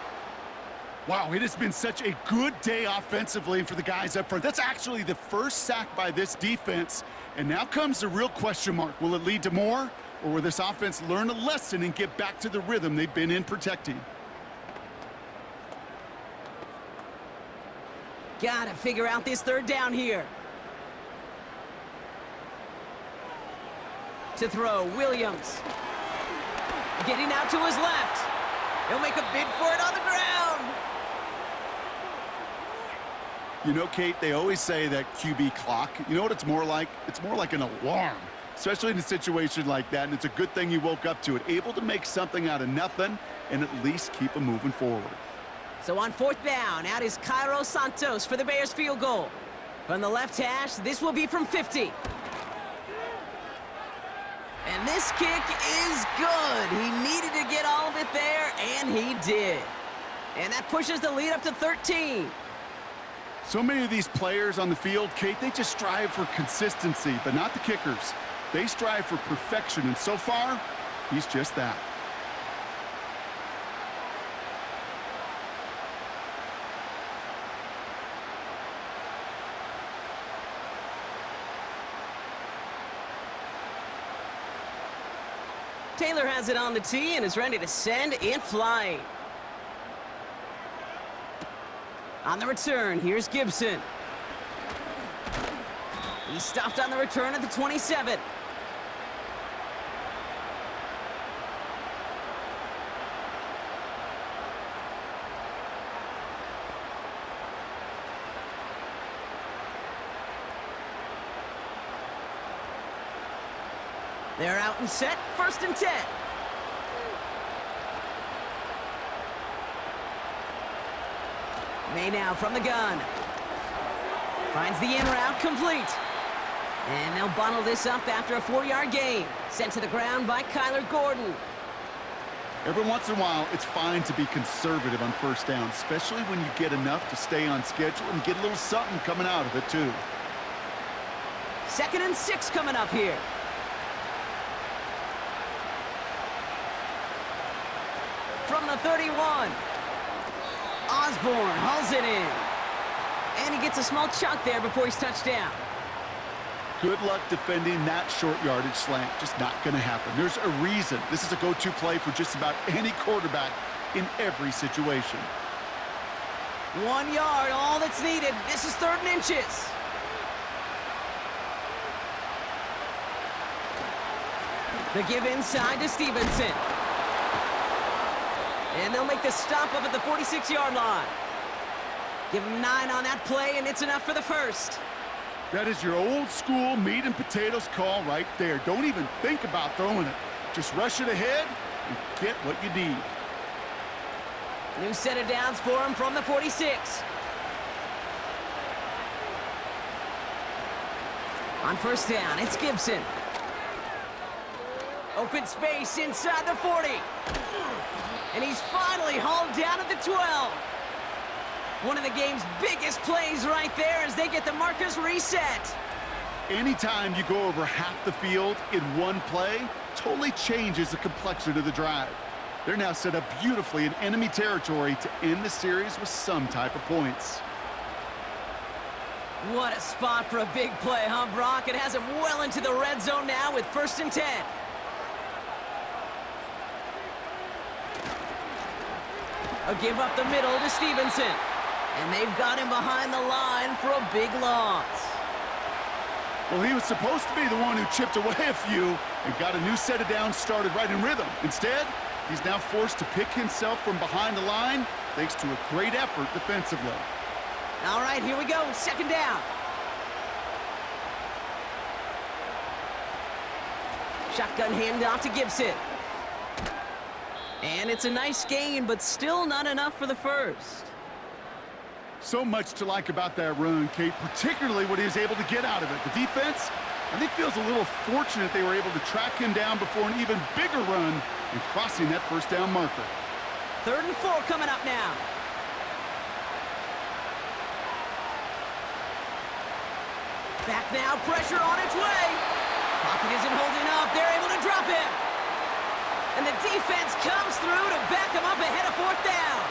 Speaker 3: Wow, it has been such a good day offensively for the guys up front. That's actually the first sack by this defense. And now comes the real question mark. Will it lead to more? Or will this offense learn a lesson and get back to the rhythm they've been in protecting?
Speaker 2: Gotta figure out this 3rd down here. To throw, Williams. Getting out to his left. He'll make a bid for it on the ground.
Speaker 3: You know, Kate, they always say that QB clock. You know what it's more like? It's more like an alarm, especially in a situation like that. And it's a good thing you woke up to it, able to make something out of nothing and at least keep them moving forward.
Speaker 2: So on 4th down, out is Cairo Santos for the Bears field goal. From the left hash, this will be from 50. And this kick is good. He needed to get all of it there, and he did. And that pushes the lead up to 13.
Speaker 3: So many of these players on the field, Kate, they just strive for consistency, but not the kickers. They strive for perfection, and so far, he's just that.
Speaker 2: Taylor has it on the tee and is ready to send it flying. On the return, here's Gibson. He stopped on the return at the 27. They're out and set, 1st and 10. May now from the gun. Finds the in route complete. And they'll bottle this up after a 4-yard gain. Sent to the ground by Kyler Gordon.
Speaker 3: Every once in a while, it's fine to be conservative on 1st down, especially when you get enough to stay on schedule and get a little something coming out of it, too.
Speaker 2: 2nd and 6 coming up here. From the 31. Osborne hauls it in. And he gets a small chunk there before he's touched down.
Speaker 3: Good luck defending that short yardage slant. Just not going to happen. There's a reason this is a go-to play for just about any quarterback in every situation.
Speaker 2: 1 yard, all that's needed. This is 3rd and inches. The give inside to Stevenson. And they'll make the stop up at the 46-yard line. Give him 9 on that play, and it's enough for the 1st.
Speaker 3: That is your old school meat and potatoes call right there. Don't even think about throwing it. Just rush it ahead and get what you need.
Speaker 2: New set of downs for him from the 46. On 1st down, it's Gibson. Open space inside the 40. And he's finally hauled down at the 12. One of the game's biggest plays right there as they get the markers reset.
Speaker 3: Anytime you go over half the field in one play, totally changes the complexion of the drive. They're now set up beautifully in enemy territory to end the series with some type of points.
Speaker 2: What a spot for a big play, huh, Brock? It has him well into the red zone now with 1st and 10. A give up the middle to Stevenson. And they've got him behind the line for a big loss.
Speaker 3: Well, he was supposed to be the one who chipped away a few and got a new set of downs started right in rhythm. Instead, he's now forced to pick himself from behind the line thanks to a great effort defensively.
Speaker 2: All right, here we go. 2nd down. Shotgun handoff to Gibson. And it's a nice gain, but still not enough for the 1st.
Speaker 3: So much to like about that run, Kate, particularly what he was able to get out of it. The defense, I think, feels a little fortunate they were able to track him down before an even bigger run and crossing that 1st down marker.
Speaker 2: 3rd and 4 coming up now. Back now, pressure on its way. Pocket isn't holding up. They're able to drop him. And the defense comes through to back him up ahead of 4th down.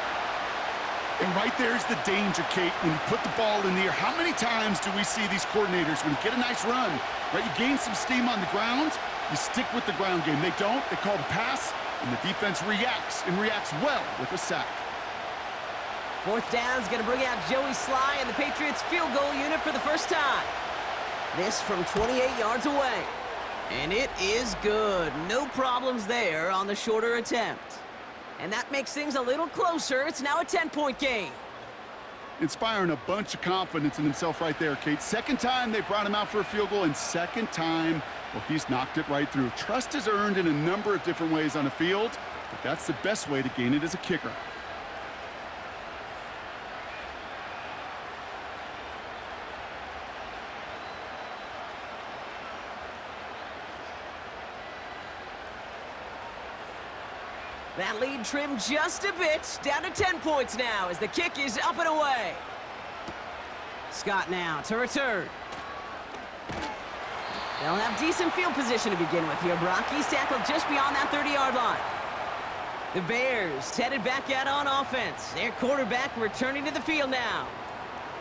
Speaker 3: And right there's the danger, Kate, when you put the ball in the air. How many times do we see these coordinators, when you get a nice run, right, you gain some steam on the ground, you stick with the ground game. They don't. They call the pass, and the defense reacts, and reacts well with a sack.
Speaker 2: 4th down's going to bring out Joey Sly and the Patriots field goal unit for the 1st time. This from 28 yards away. And it is good. No problems there on the shorter attempt. And that makes things a little closer. It's now a 10-point game.
Speaker 3: Inspiring a bunch of confidence in himself right there, Kate. 2nd time they brought him out for a field goal, and 2nd time, well, he's knocked it right through. Trust is earned in a number of different ways on the field, but that's the best way to gain it as a kicker.
Speaker 2: That lead trimmed just a bit, down to 10 points now as the kick is up and away. Scott now to return. They'll have decent field position to begin with here, Brock. He's tackled just beyond that 30-yard line. The Bears headed back out on offense. Their quarterback returning to the field now.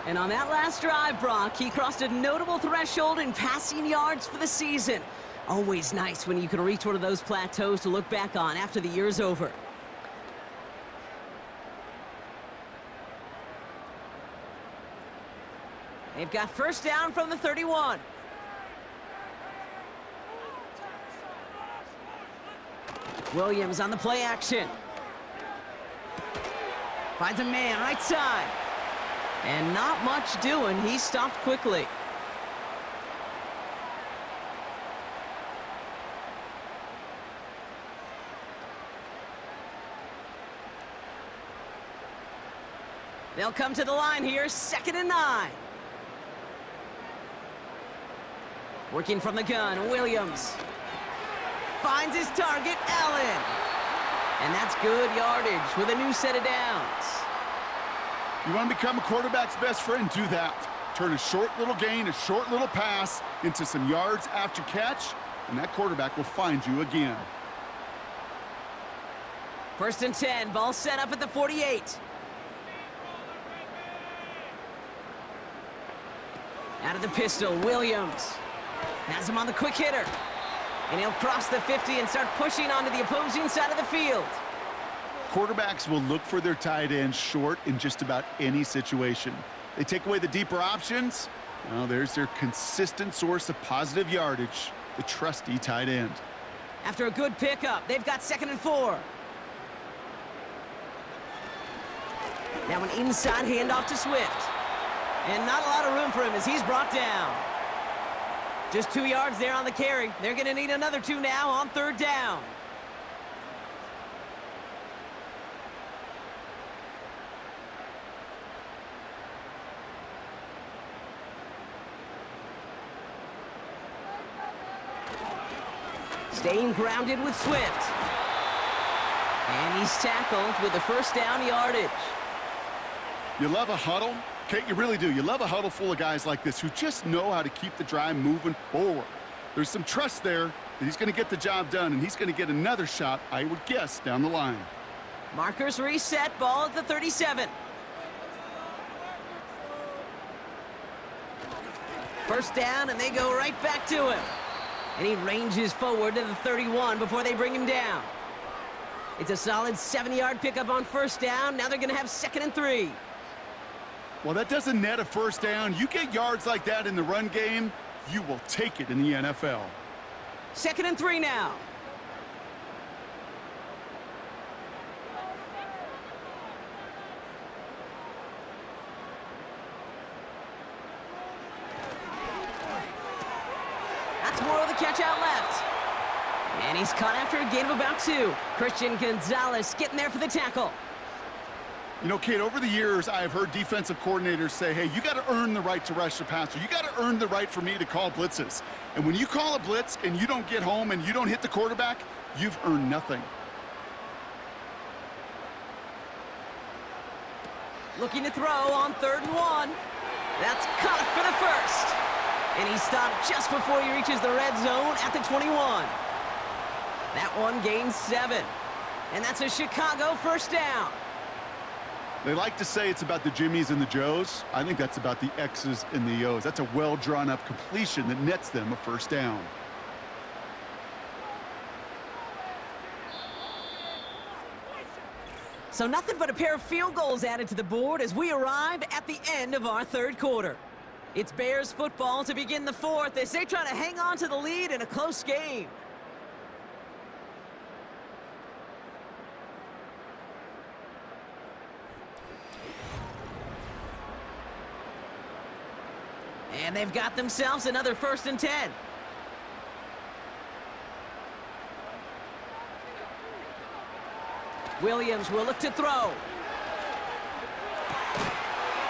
Speaker 2: And on that last drive, Brock, he crossed a notable threshold in passing yards for the season. Always nice when you can reach one of those plateaus to look back on after the year's over. They've got first down from the 31. Williams on the play action. Finds a man right side. And not much doing. He stopped quickly. They'll come to the line here, 2nd and 9. Working from the gun, Williams. Finds his target, Allen. And that's good yardage with a new set of downs.
Speaker 3: You want to become a quarterback's best friend? Do that. Turn a short little gain, a short little pass into some yards after catch, and that quarterback will find you again.
Speaker 2: 1st and 10, ball set up at the 48. Out of the pistol, Williams. Has him on the quick hitter. And he'll cross the 50 and start pushing onto the opposing side of the field.
Speaker 3: Quarterbacks will look for their tight end short in just about any situation. They take away the deeper options. Well, there's their consistent source of positive yardage, the trusty tight end.
Speaker 2: After a good pickup, they've got 2nd and 4. Now an inside handoff to Swift. And not a lot of room for him as he's brought down. Just 2 yards there on the carry. They're going to need another 2 now on 3rd down. Staying grounded with Swift. And he's tackled with the 1st down yardage.
Speaker 3: You love a huddle? Kate, you really do. You love a huddle full of guys like this who just know how to keep the drive moving forward. There's some trust there that he's going to get the job done, and he's going to get another shot, I would guess, down the line.
Speaker 2: Markers reset, ball at the 37. 1st down, and they go right back to him. And he ranges forward to the 31 before they bring him down. It's a solid 70-yard pickup on 1st down. Now they're going to have 2nd and 3.
Speaker 3: Well, that doesn't net a 1st down. You get yards like that in the run game, you will take it in the NFL.
Speaker 2: 2nd and 3 now. That's more of the catch out left. And he's caught after a gain of about 2. Christian Gonzalez getting there for the tackle.
Speaker 3: You know, Kate, over the years, I've heard defensive coordinators say, hey, you got to earn the right to rush the passer. You got to earn the right for me to call blitzes. And when you call a blitz and you don't get home and you don't hit the quarterback, you've earned nothing.
Speaker 2: Looking to throw on 3rd and 1. That's caught for the 1st. And he stopped just before he reaches the red zone at the 21. That one gains 7. And that's a Chicago 1st down.
Speaker 3: They like to say it's about the Jimmies and the Joes. I think that's about the X's and the O's. That's a well-drawn-up completion that nets them a 1st down.
Speaker 2: So nothing but a pair of field goals added to the board as we arrive at the end of our 3rd quarter. It's Bears football to begin the 4th as they try to hang on to the lead in a close game. And they've got themselves another 1st and 10. Williams will look to throw.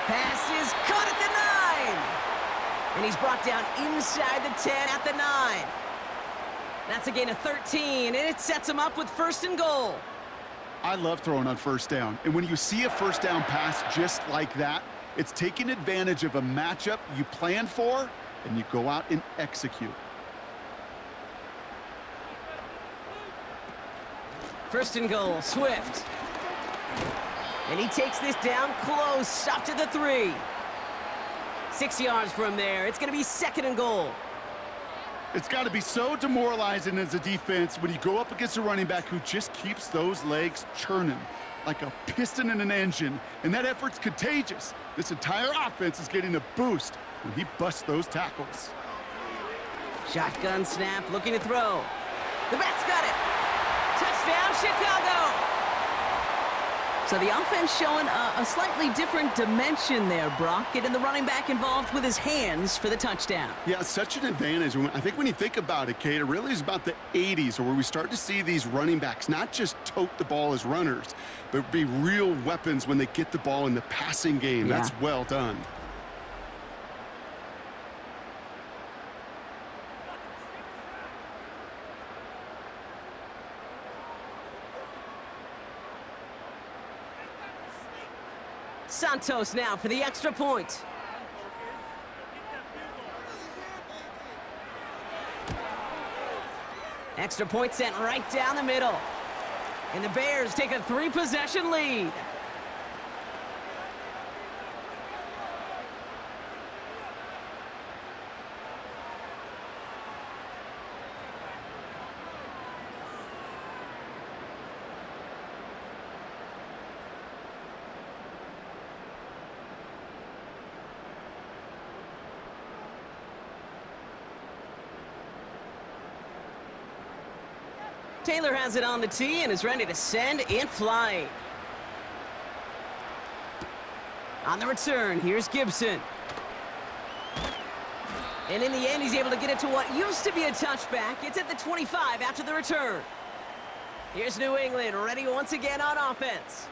Speaker 2: Pass is caught at the 9. And he's brought down inside the 10 at the 9. That's a gain of 13, and it sets him up with 1st and goal.
Speaker 3: I love throwing on 1st down. And when you see a 1st down pass just like that, It's taking advantage of a matchup you plan for, and you go out and execute.
Speaker 2: First and goal, Swift. And he takes this down close, up to the 3. 6 yards from there. It's going to be second and goal.
Speaker 3: It's got to be so demoralizing as a defense when you go up against a running back who just keeps those legs churning like a piston in an engine, and that effort's contagious. This entire offense is getting a boost when he busts those tackles.
Speaker 2: Shotgun snap, looking to throw. The back's got it. Touchdown, Chicago! So the offense showing a slightly different dimension there, Brock, getting the running back involved with his hands for the touchdown.
Speaker 3: Yeah, such an advantage. I think when you think about it, Kate, it really is about the 80s where we start to see these running backs not just tote the ball as runners, but be real weapons when they get the ball in the passing game.
Speaker 2: Yeah.
Speaker 3: That's well done.
Speaker 2: Santos now for the extra point. Extra point sent right down the middle. And the Bears take a 3-possession lead. Taylor has it on the tee and is ready to send in flight. On the return, here's Gibson. And in the end, he's able to get it to what used to be a touchback. It's at the 25 after the return. Here's New England, ready once again on offense.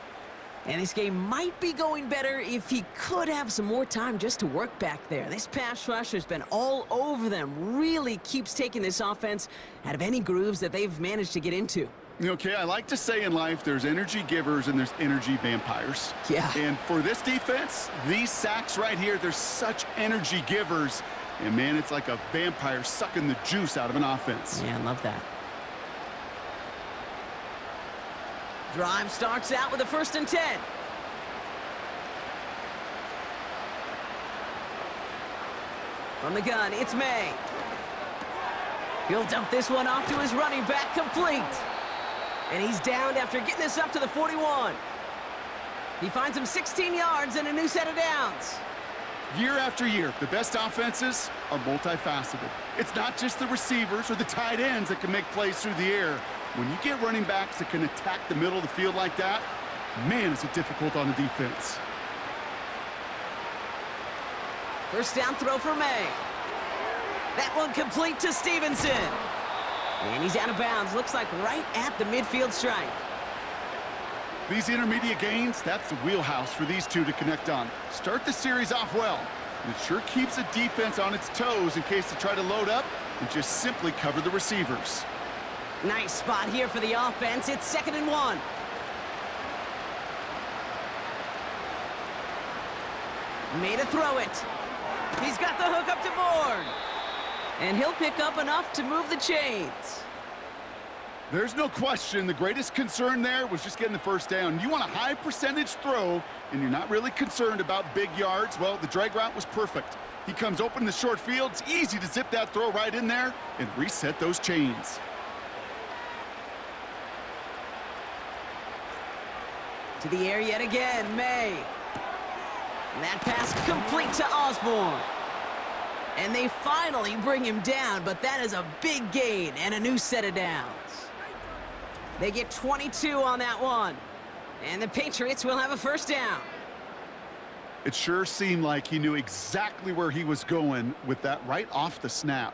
Speaker 2: And this game might be going better if he could have some more time just to work back there. This pass rush has been all over them. Really keeps taking this offense out of any grooves that they've managed to get into.
Speaker 3: Okay, I like to say in life there's energy givers and there's energy vampires.
Speaker 2: Yeah.
Speaker 3: And for this defense, these sacks right here, they're such energy givers. And, man, it's like a vampire sucking the juice out of an offense.
Speaker 2: Yeah, I love that. Drive starts out with a 1st and 10. From the gun, it's May. He'll dump this one off to his running back, complete. And he's downed after getting this up to the 41. He finds him 16 yards and a new set of downs.
Speaker 3: Year after year, the best offenses are multifaceted. It's not just the receivers or the tight ends that can make plays through the air. When you get running backs that can attack the middle of the field like that, man, is it difficult on the defense.
Speaker 2: First down throw for May. That one complete to Stevenson. And he's out of bounds. Looks like right at the midfield stripe.
Speaker 3: These intermediate gains, that's the wheelhouse for these two to connect on. Start the series off well. And it sure keeps the defense on its toes in case they try to load up and just simply cover the receivers.
Speaker 2: Nice spot here for the offense. It's 2nd and 1. Made a throw it. He's got the hook up to Bourne. And he'll pick up enough to move the chains.
Speaker 3: There's no question the greatest concern there was just getting the first down. You want a high percentage throw, and you're not really concerned about big yards. Well, the drag route was perfect. He comes open in the short field. It's easy to zip that throw right in there and reset those chains.
Speaker 2: To the air yet again, May. And that pass complete to Osborne. And they finally bring him down, but that is a big gain and a new set of downs. They get 22 on that one. And the Patriots will have a first down.
Speaker 3: It sure seemed like he knew exactly where he was going with that right off the snap.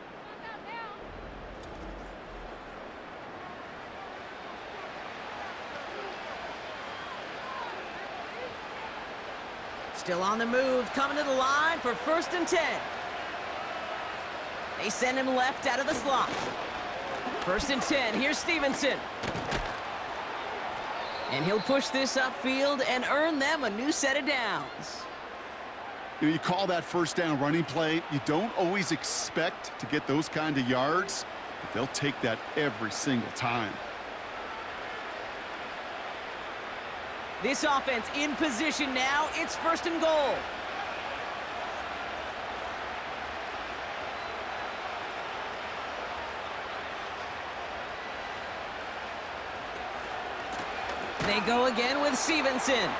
Speaker 2: Still on the move, coming to the line for 1st and 10. They send him left out of the slot. 1st and 10, here's Stevenson. And he'll push this upfield and earn them a new set of downs.
Speaker 3: You call that first down running play. You don't always expect to get those kind of yards, but they'll take that every single time.
Speaker 2: This offense in position now. It's 1st and goal. They go again with Stevenson.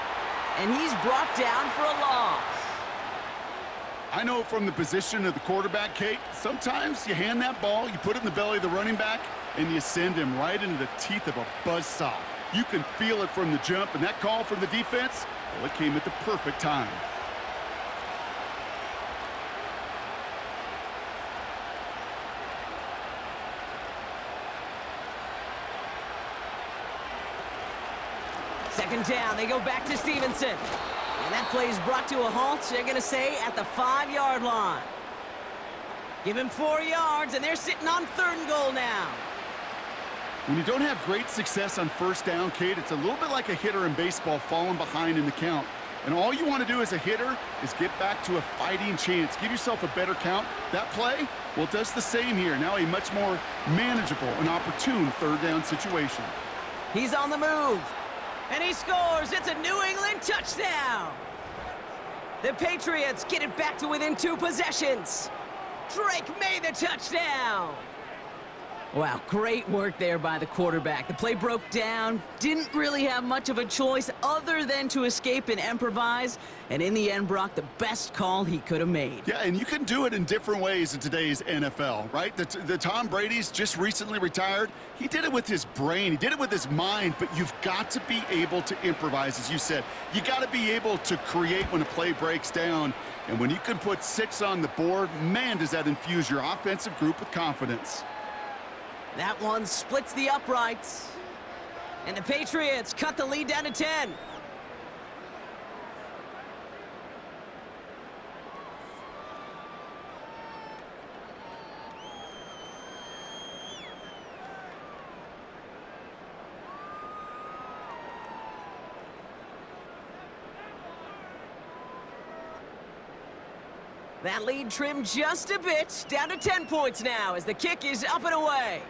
Speaker 2: And he's brought down for a loss.
Speaker 3: I know from the position of the quarterback, Kate, sometimes you hand that ball, you put it in the belly of the running back, and you send him right into the teeth of a buzzsaw. You can feel it from the jump, and that call from the defense, well, it came at the perfect time.
Speaker 2: Second down, they go back to Stevenson. And that play is brought to a halt, they're going to say, at the 5-yard line. Give him 4 yards, and they're sitting on 3rd and goal now.
Speaker 3: When you don't have great success on first down, Kate, it's a little bit like a hitter in baseball falling behind in the count. And all you want to do as a hitter is get back to a fighting chance. Give yourself a better count. That play, well, it does the same here. Now a much more manageable and opportune 3rd down situation.
Speaker 2: He's on the move. And he scores. It's a New England touchdown. The Patriots get it back to within 2 possessions. Drake made the touchdown. Wow, great work there by the quarterback. The play broke down, didn't really have much of a choice other than to escape and improvise, and in the end, Brock, the best call he could have made.
Speaker 3: Yeah, and you can do it in different ways in today's NFL, right? The Tom Brady's just recently retired. He did it with his brain. He did it with his mind, but you've got to be able to improvise, as you said. You got to be able to create when a play breaks down, and when you can put 6 on the board, man, does that infuse your offensive group with confidence.
Speaker 2: That one splits the uprights. And the Patriots cut the lead down to 10. That lead trimmed just a bit, down to 10 points now as the kick is up and away.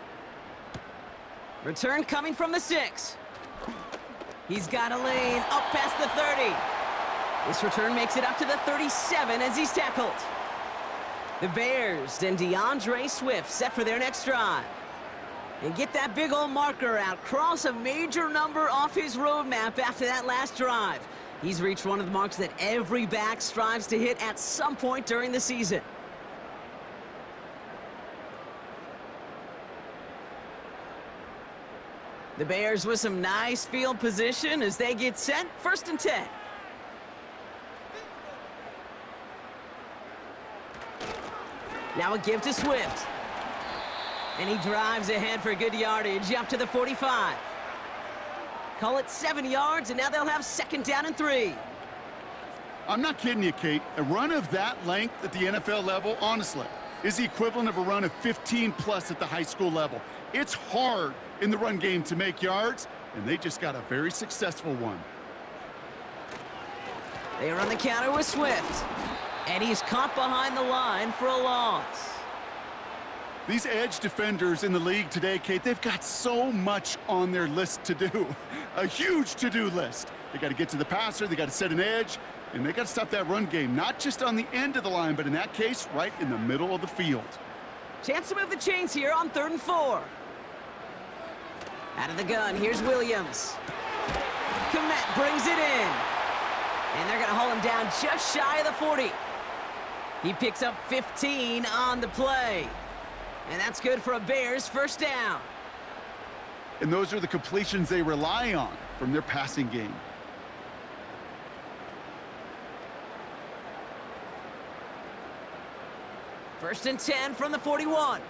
Speaker 2: Return coming from the 6. He's got a lane up past the 30. This return makes it up to the 37 as he's tackled. The Bears and DeAndre Swift set for their next drive. And get that big old marker out. Cross a major number off his roadmap after that last drive. He's reached one of the marks that every back strives to hit at some point during the season. The Bears with some nice field position as they get set. 1st and 10. Now a give to Swift. And he drives ahead for good yardage up to the 45. Call it 7 yards, and now they'll have 2nd down and 3.
Speaker 3: I'm not kidding you, Kate. A run of that length at the NFL level, honestly, is the equivalent of a run of 15+ at the high school level. It's hard in the run game to make yards, and they just got a very successful one.
Speaker 2: They run the counter with Swift, and he's caught behind the line for a loss.
Speaker 3: These edge defenders in the league today, Kate, they've got so much on their list to do. A huge to-do list. They got to get to the passer, they got to set an edge, and they got to stop that run game, not just on the end of the line, but in that case, right in the middle of the field.
Speaker 2: Chance to move the chains here on 3rd and 4. Out of the gun, here's Williams. Komet brings it in. And they're going to haul him down just shy of the 40. He picks up 15 on the play. And that's good for a Bears 1st down.
Speaker 3: And those are the completions they rely on from their passing game.
Speaker 2: First and 10 from the 41.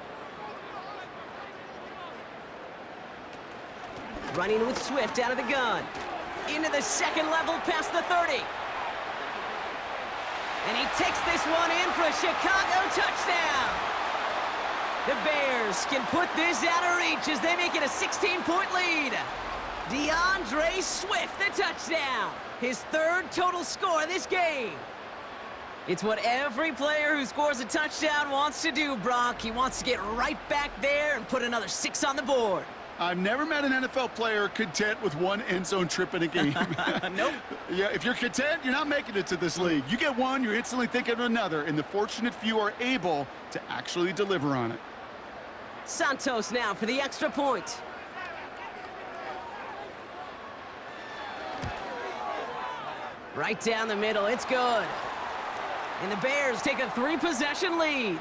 Speaker 2: Running with Swift out of the gun. Into the second level past the 30. And he takes this one in for a Chicago touchdown. The Bears can put this out of reach as they make it a 16-point lead. DeAndre Swift, the touchdown. His 3rd total score of this game. It's what every player who scores a touchdown wants to do, Brock. He wants to get right back there and put another 6 on the board.
Speaker 3: I've never met an NFL player content with one end zone trip in a game.
Speaker 2: Nope.
Speaker 3: Yeah, if you're content, you're not making it to this league. You get one, you're instantly thinking of another, and the fortunate few are able to actually deliver on it.
Speaker 2: Santos now for the extra point. Right down the middle, it's good. And the Bears take a 3-possession lead.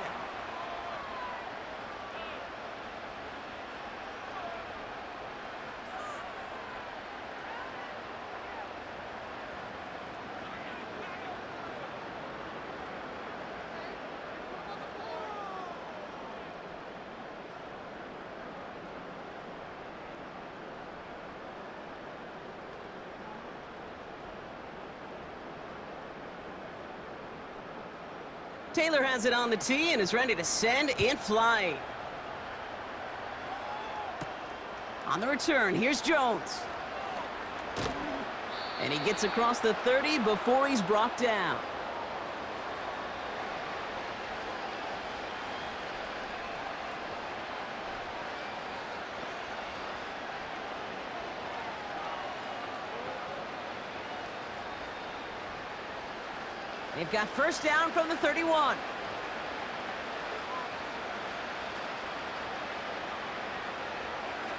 Speaker 2: Taylor has it on the tee and is ready to send in flight. On the return, here's Jones. And he gets across the 30 before he's brought down. They've got first down from the 31.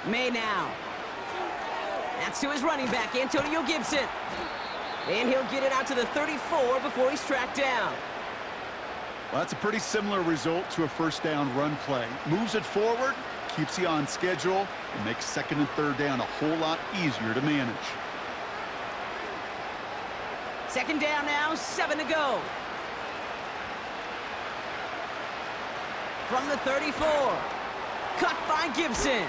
Speaker 2: May now. That's to his running back, Antonio Gibson. And he'll get it out to the 34 before he's tracked down.
Speaker 3: Well, that's a pretty similar result to a first down run play. Moves it forward, keeps you on schedule, and makes second and third down a whole lot easier to manage.
Speaker 2: Second down now, 7 to go. From the 34. Cut by Gibson.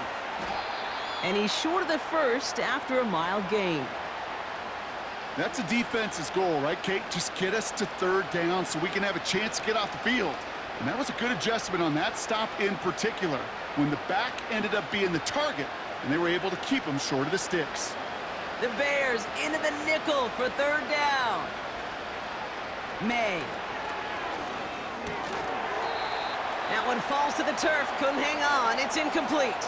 Speaker 2: And he's short of the first after a mild gain.
Speaker 3: That's a defense's goal, right, Kate? Just get us to third down so we can have a chance to get off the field. And that was a good adjustment on that stop in particular, when the back ended up being the target, and they were able to keep him short of the sticks.
Speaker 2: The Bears into the nickel for third down. May. That one falls to the turf. Couldn't hang on. It's incomplete.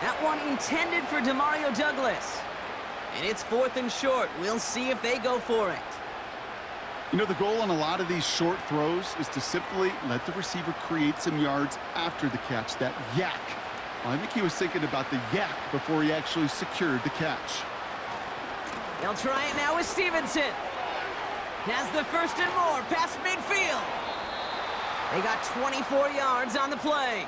Speaker 2: That one intended for Demario Douglas. And it's 4th and short. We'll see if they go for it.
Speaker 3: You know, the goal on a lot of these short throws is to simply let the receiver create some yards after the catch, that yak. Well, I think he was thinking about the yak before he actually secured the catch.
Speaker 2: They'll try it now with Stevenson. Has the first and more past midfield. They got 24 yards on the play.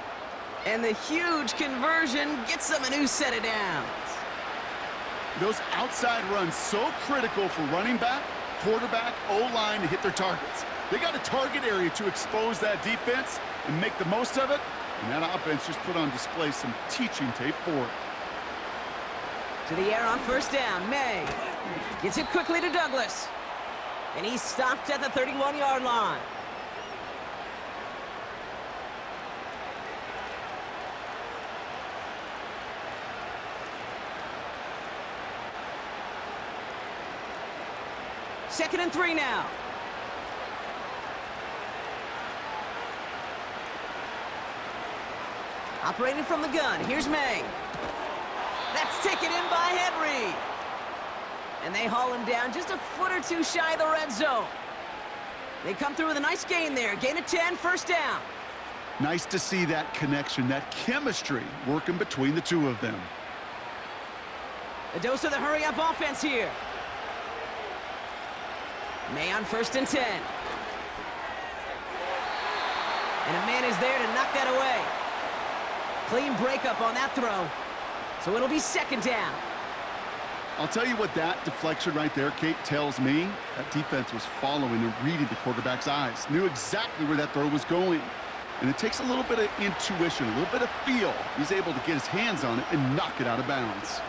Speaker 2: And the huge conversion gets them a new set of downs.
Speaker 3: Those outside runs so critical for running back, quarterback, O-line to hit their targets. They got a target area to expose that defense and make the most of it. And that offense just put on display some teaching tape for it.
Speaker 2: To the air on first down, May. Gets it quickly to Douglas. And he's stopped at the 31-yard line. Second and 3 now. Operating from the gun, here's May. That's taken in by Henry. And they haul him down just a foot or two shy of the red zone. They come through with a nice gain there. Gain of 10, first down.
Speaker 3: Nice to see that connection, that chemistry working between the two of them.
Speaker 2: A dose of the hurry-up offense here. May on first and 10. And a man is there to knock that away. Clean breakup on that throw. So it'll be second down.
Speaker 3: I'll tell you what that deflection right there, Kate, tells me. That defense was following and reading the quarterback's eyes. Knew exactly where that throw was going. And it takes a little bit of intuition, a little bit of feel. He's able to get his hands on it and knock it out of bounds.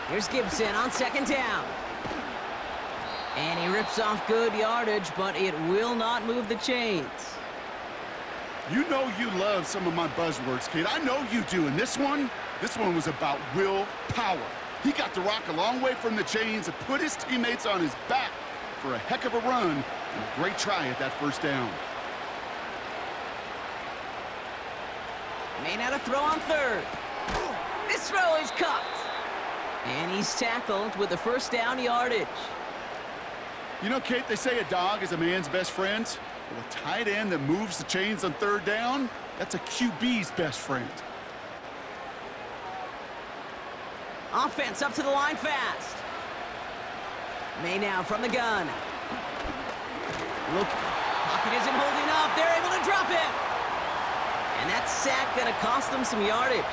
Speaker 2: Here's Gibson on second down. And he rips off good yardage, but it will not move the chains.
Speaker 3: You know you love some of my buzzwords, Kate. I know you do. And this one was about willpower. He got the rock a long way from the chains and put his teammates on his back for a heck of a run and a great try at that first down.
Speaker 2: May not have throw on third. This throw is caught. And he's tackled with the first down yardage.
Speaker 3: You know, Kate, they say a dog is a man's best friend. Well, a tight end that moves the chains on third down, that's a QB's best friend.
Speaker 2: Offense up to the line fast. May now from the gun. Look, pocket isn't holding up. They're able to drop him. And that sack gonna cost them some yardage.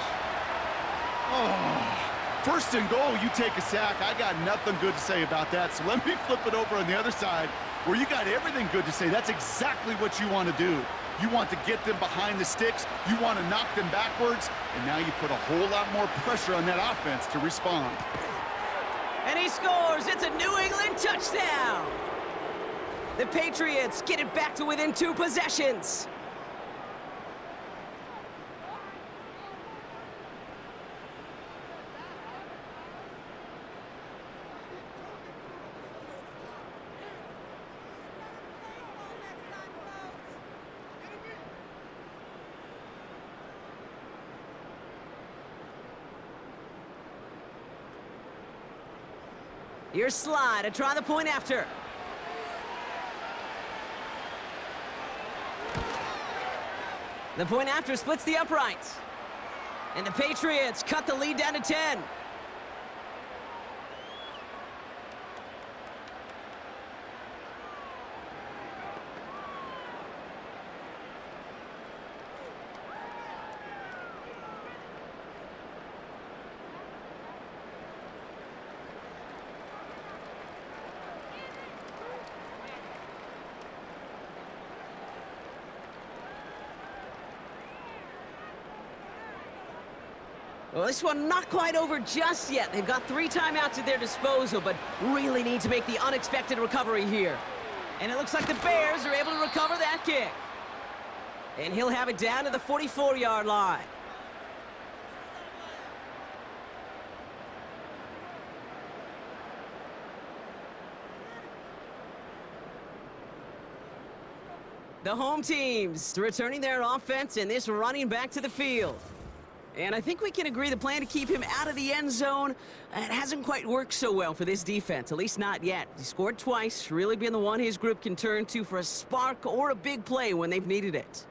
Speaker 3: Oh, first and goal, you take a sack. I got nothing good to say about that. So let me flip it over on the other side where you got everything good to say. That's exactly what you want to do. You want to get them behind the sticks. You want to knock them backwards. And now you put a whole lot more pressure on that offense to respond.
Speaker 2: And he scores. It's a New England touchdown. The Patriots get it back to within 2 possessions. Here's Slide to try the point after. The point after splits the uprights. And the Patriots cut the lead down to 10. Well, this one not quite over just yet. They've got 3 timeouts at their disposal, but really need to make the unexpected recovery here. And it looks like the Bears are able to recover that kick. And he'll have it down to the 44-yard line. The home teams returning their offense and this running back to the field. And I think we can agree the plan to keep him out of the end zone, it hasn't quite worked so well for this defense, at least not yet. He scored twice, really been the one his group can turn to for a spark or a big play when they've needed it.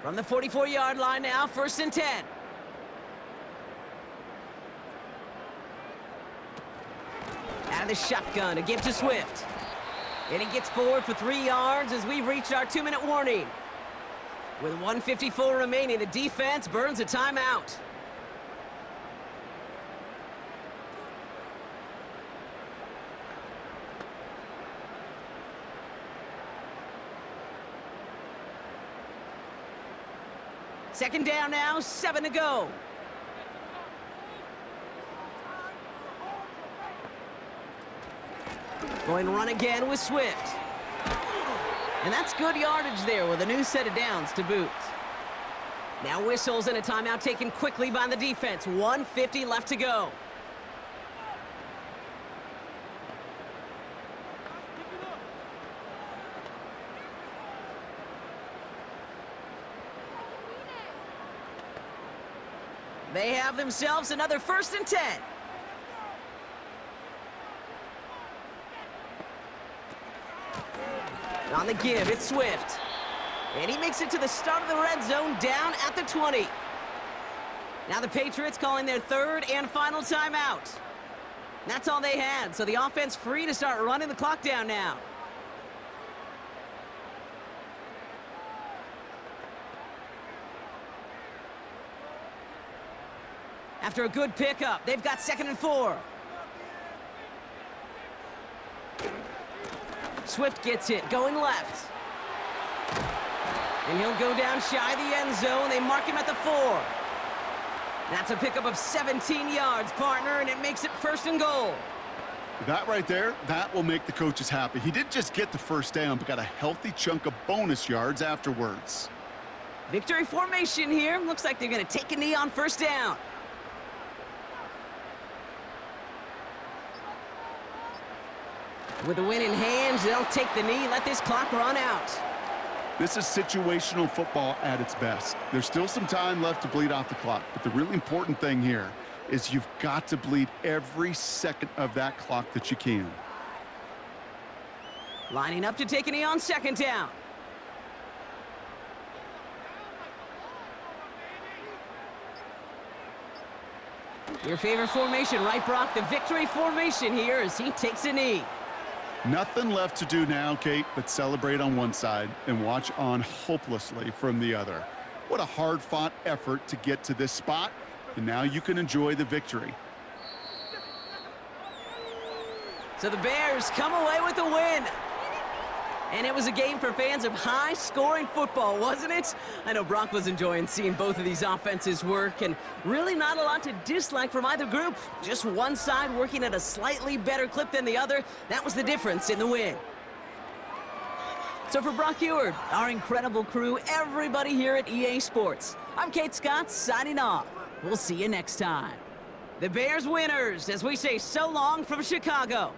Speaker 2: From the 44-yard line now, 1st and 10. Out of the shotgun to give to Swift. And he gets forward for 3 yards as we've reached our 2-minute warning. With 1:54 remaining, the defense burns a timeout. Second down now, 7 to go. Going to run again with Swift. And that's good yardage there with a new set of downs to boot. Now whistles and a timeout taken quickly by the defense. 1:50 left to go. They have themselves another 1st and 10. On the give, it's Swift. And he makes it to the start of the red zone down at the 20. Now the Patriots calling their 3rd and final timeout. That's all they had, so the offense free to start running the clock down now. After a good pickup, they've got 2nd and 4. Swift gets it, going left. And he'll go down shy of the end zone. They mark him at the 4. That's a pickup of 17 yards, partner, and it makes it 1st and goal.
Speaker 3: That right there, that will make the coaches happy. He didn't just get the first down, but got a healthy chunk of bonus yards afterwards.
Speaker 2: Victory formation here. Looks like they're going to take a knee on 1st down. With the win in hand, they'll take the knee, let this clock run out.
Speaker 3: This is situational football at its best. There's still some time left to bleed off the clock, but the really important thing here is you've got to bleed every second of that clock that you can.
Speaker 2: Lining up to take a knee on 2nd down. Your favorite formation, right, Brock? The victory formation here as he takes a knee.
Speaker 3: Nothing left to do now, Kate, but celebrate on one side and watch on hopelessly from the other. What a hard-fought effort to get to this spot, and now you can enjoy the victory.
Speaker 2: So the Bears come away with the win. And it was a game for fans of high-scoring football, wasn't it? I know Brock was enjoying seeing both of these offenses work, and really not a lot to dislike from either group. Just one side working at a slightly better clip than the other. That was the difference in the win. So for Brock Eward, our incredible crew, everybody here at EA Sports, I'm Kate Scott signing off. We'll see you next time. The Bears winners as we say so long from Chicago.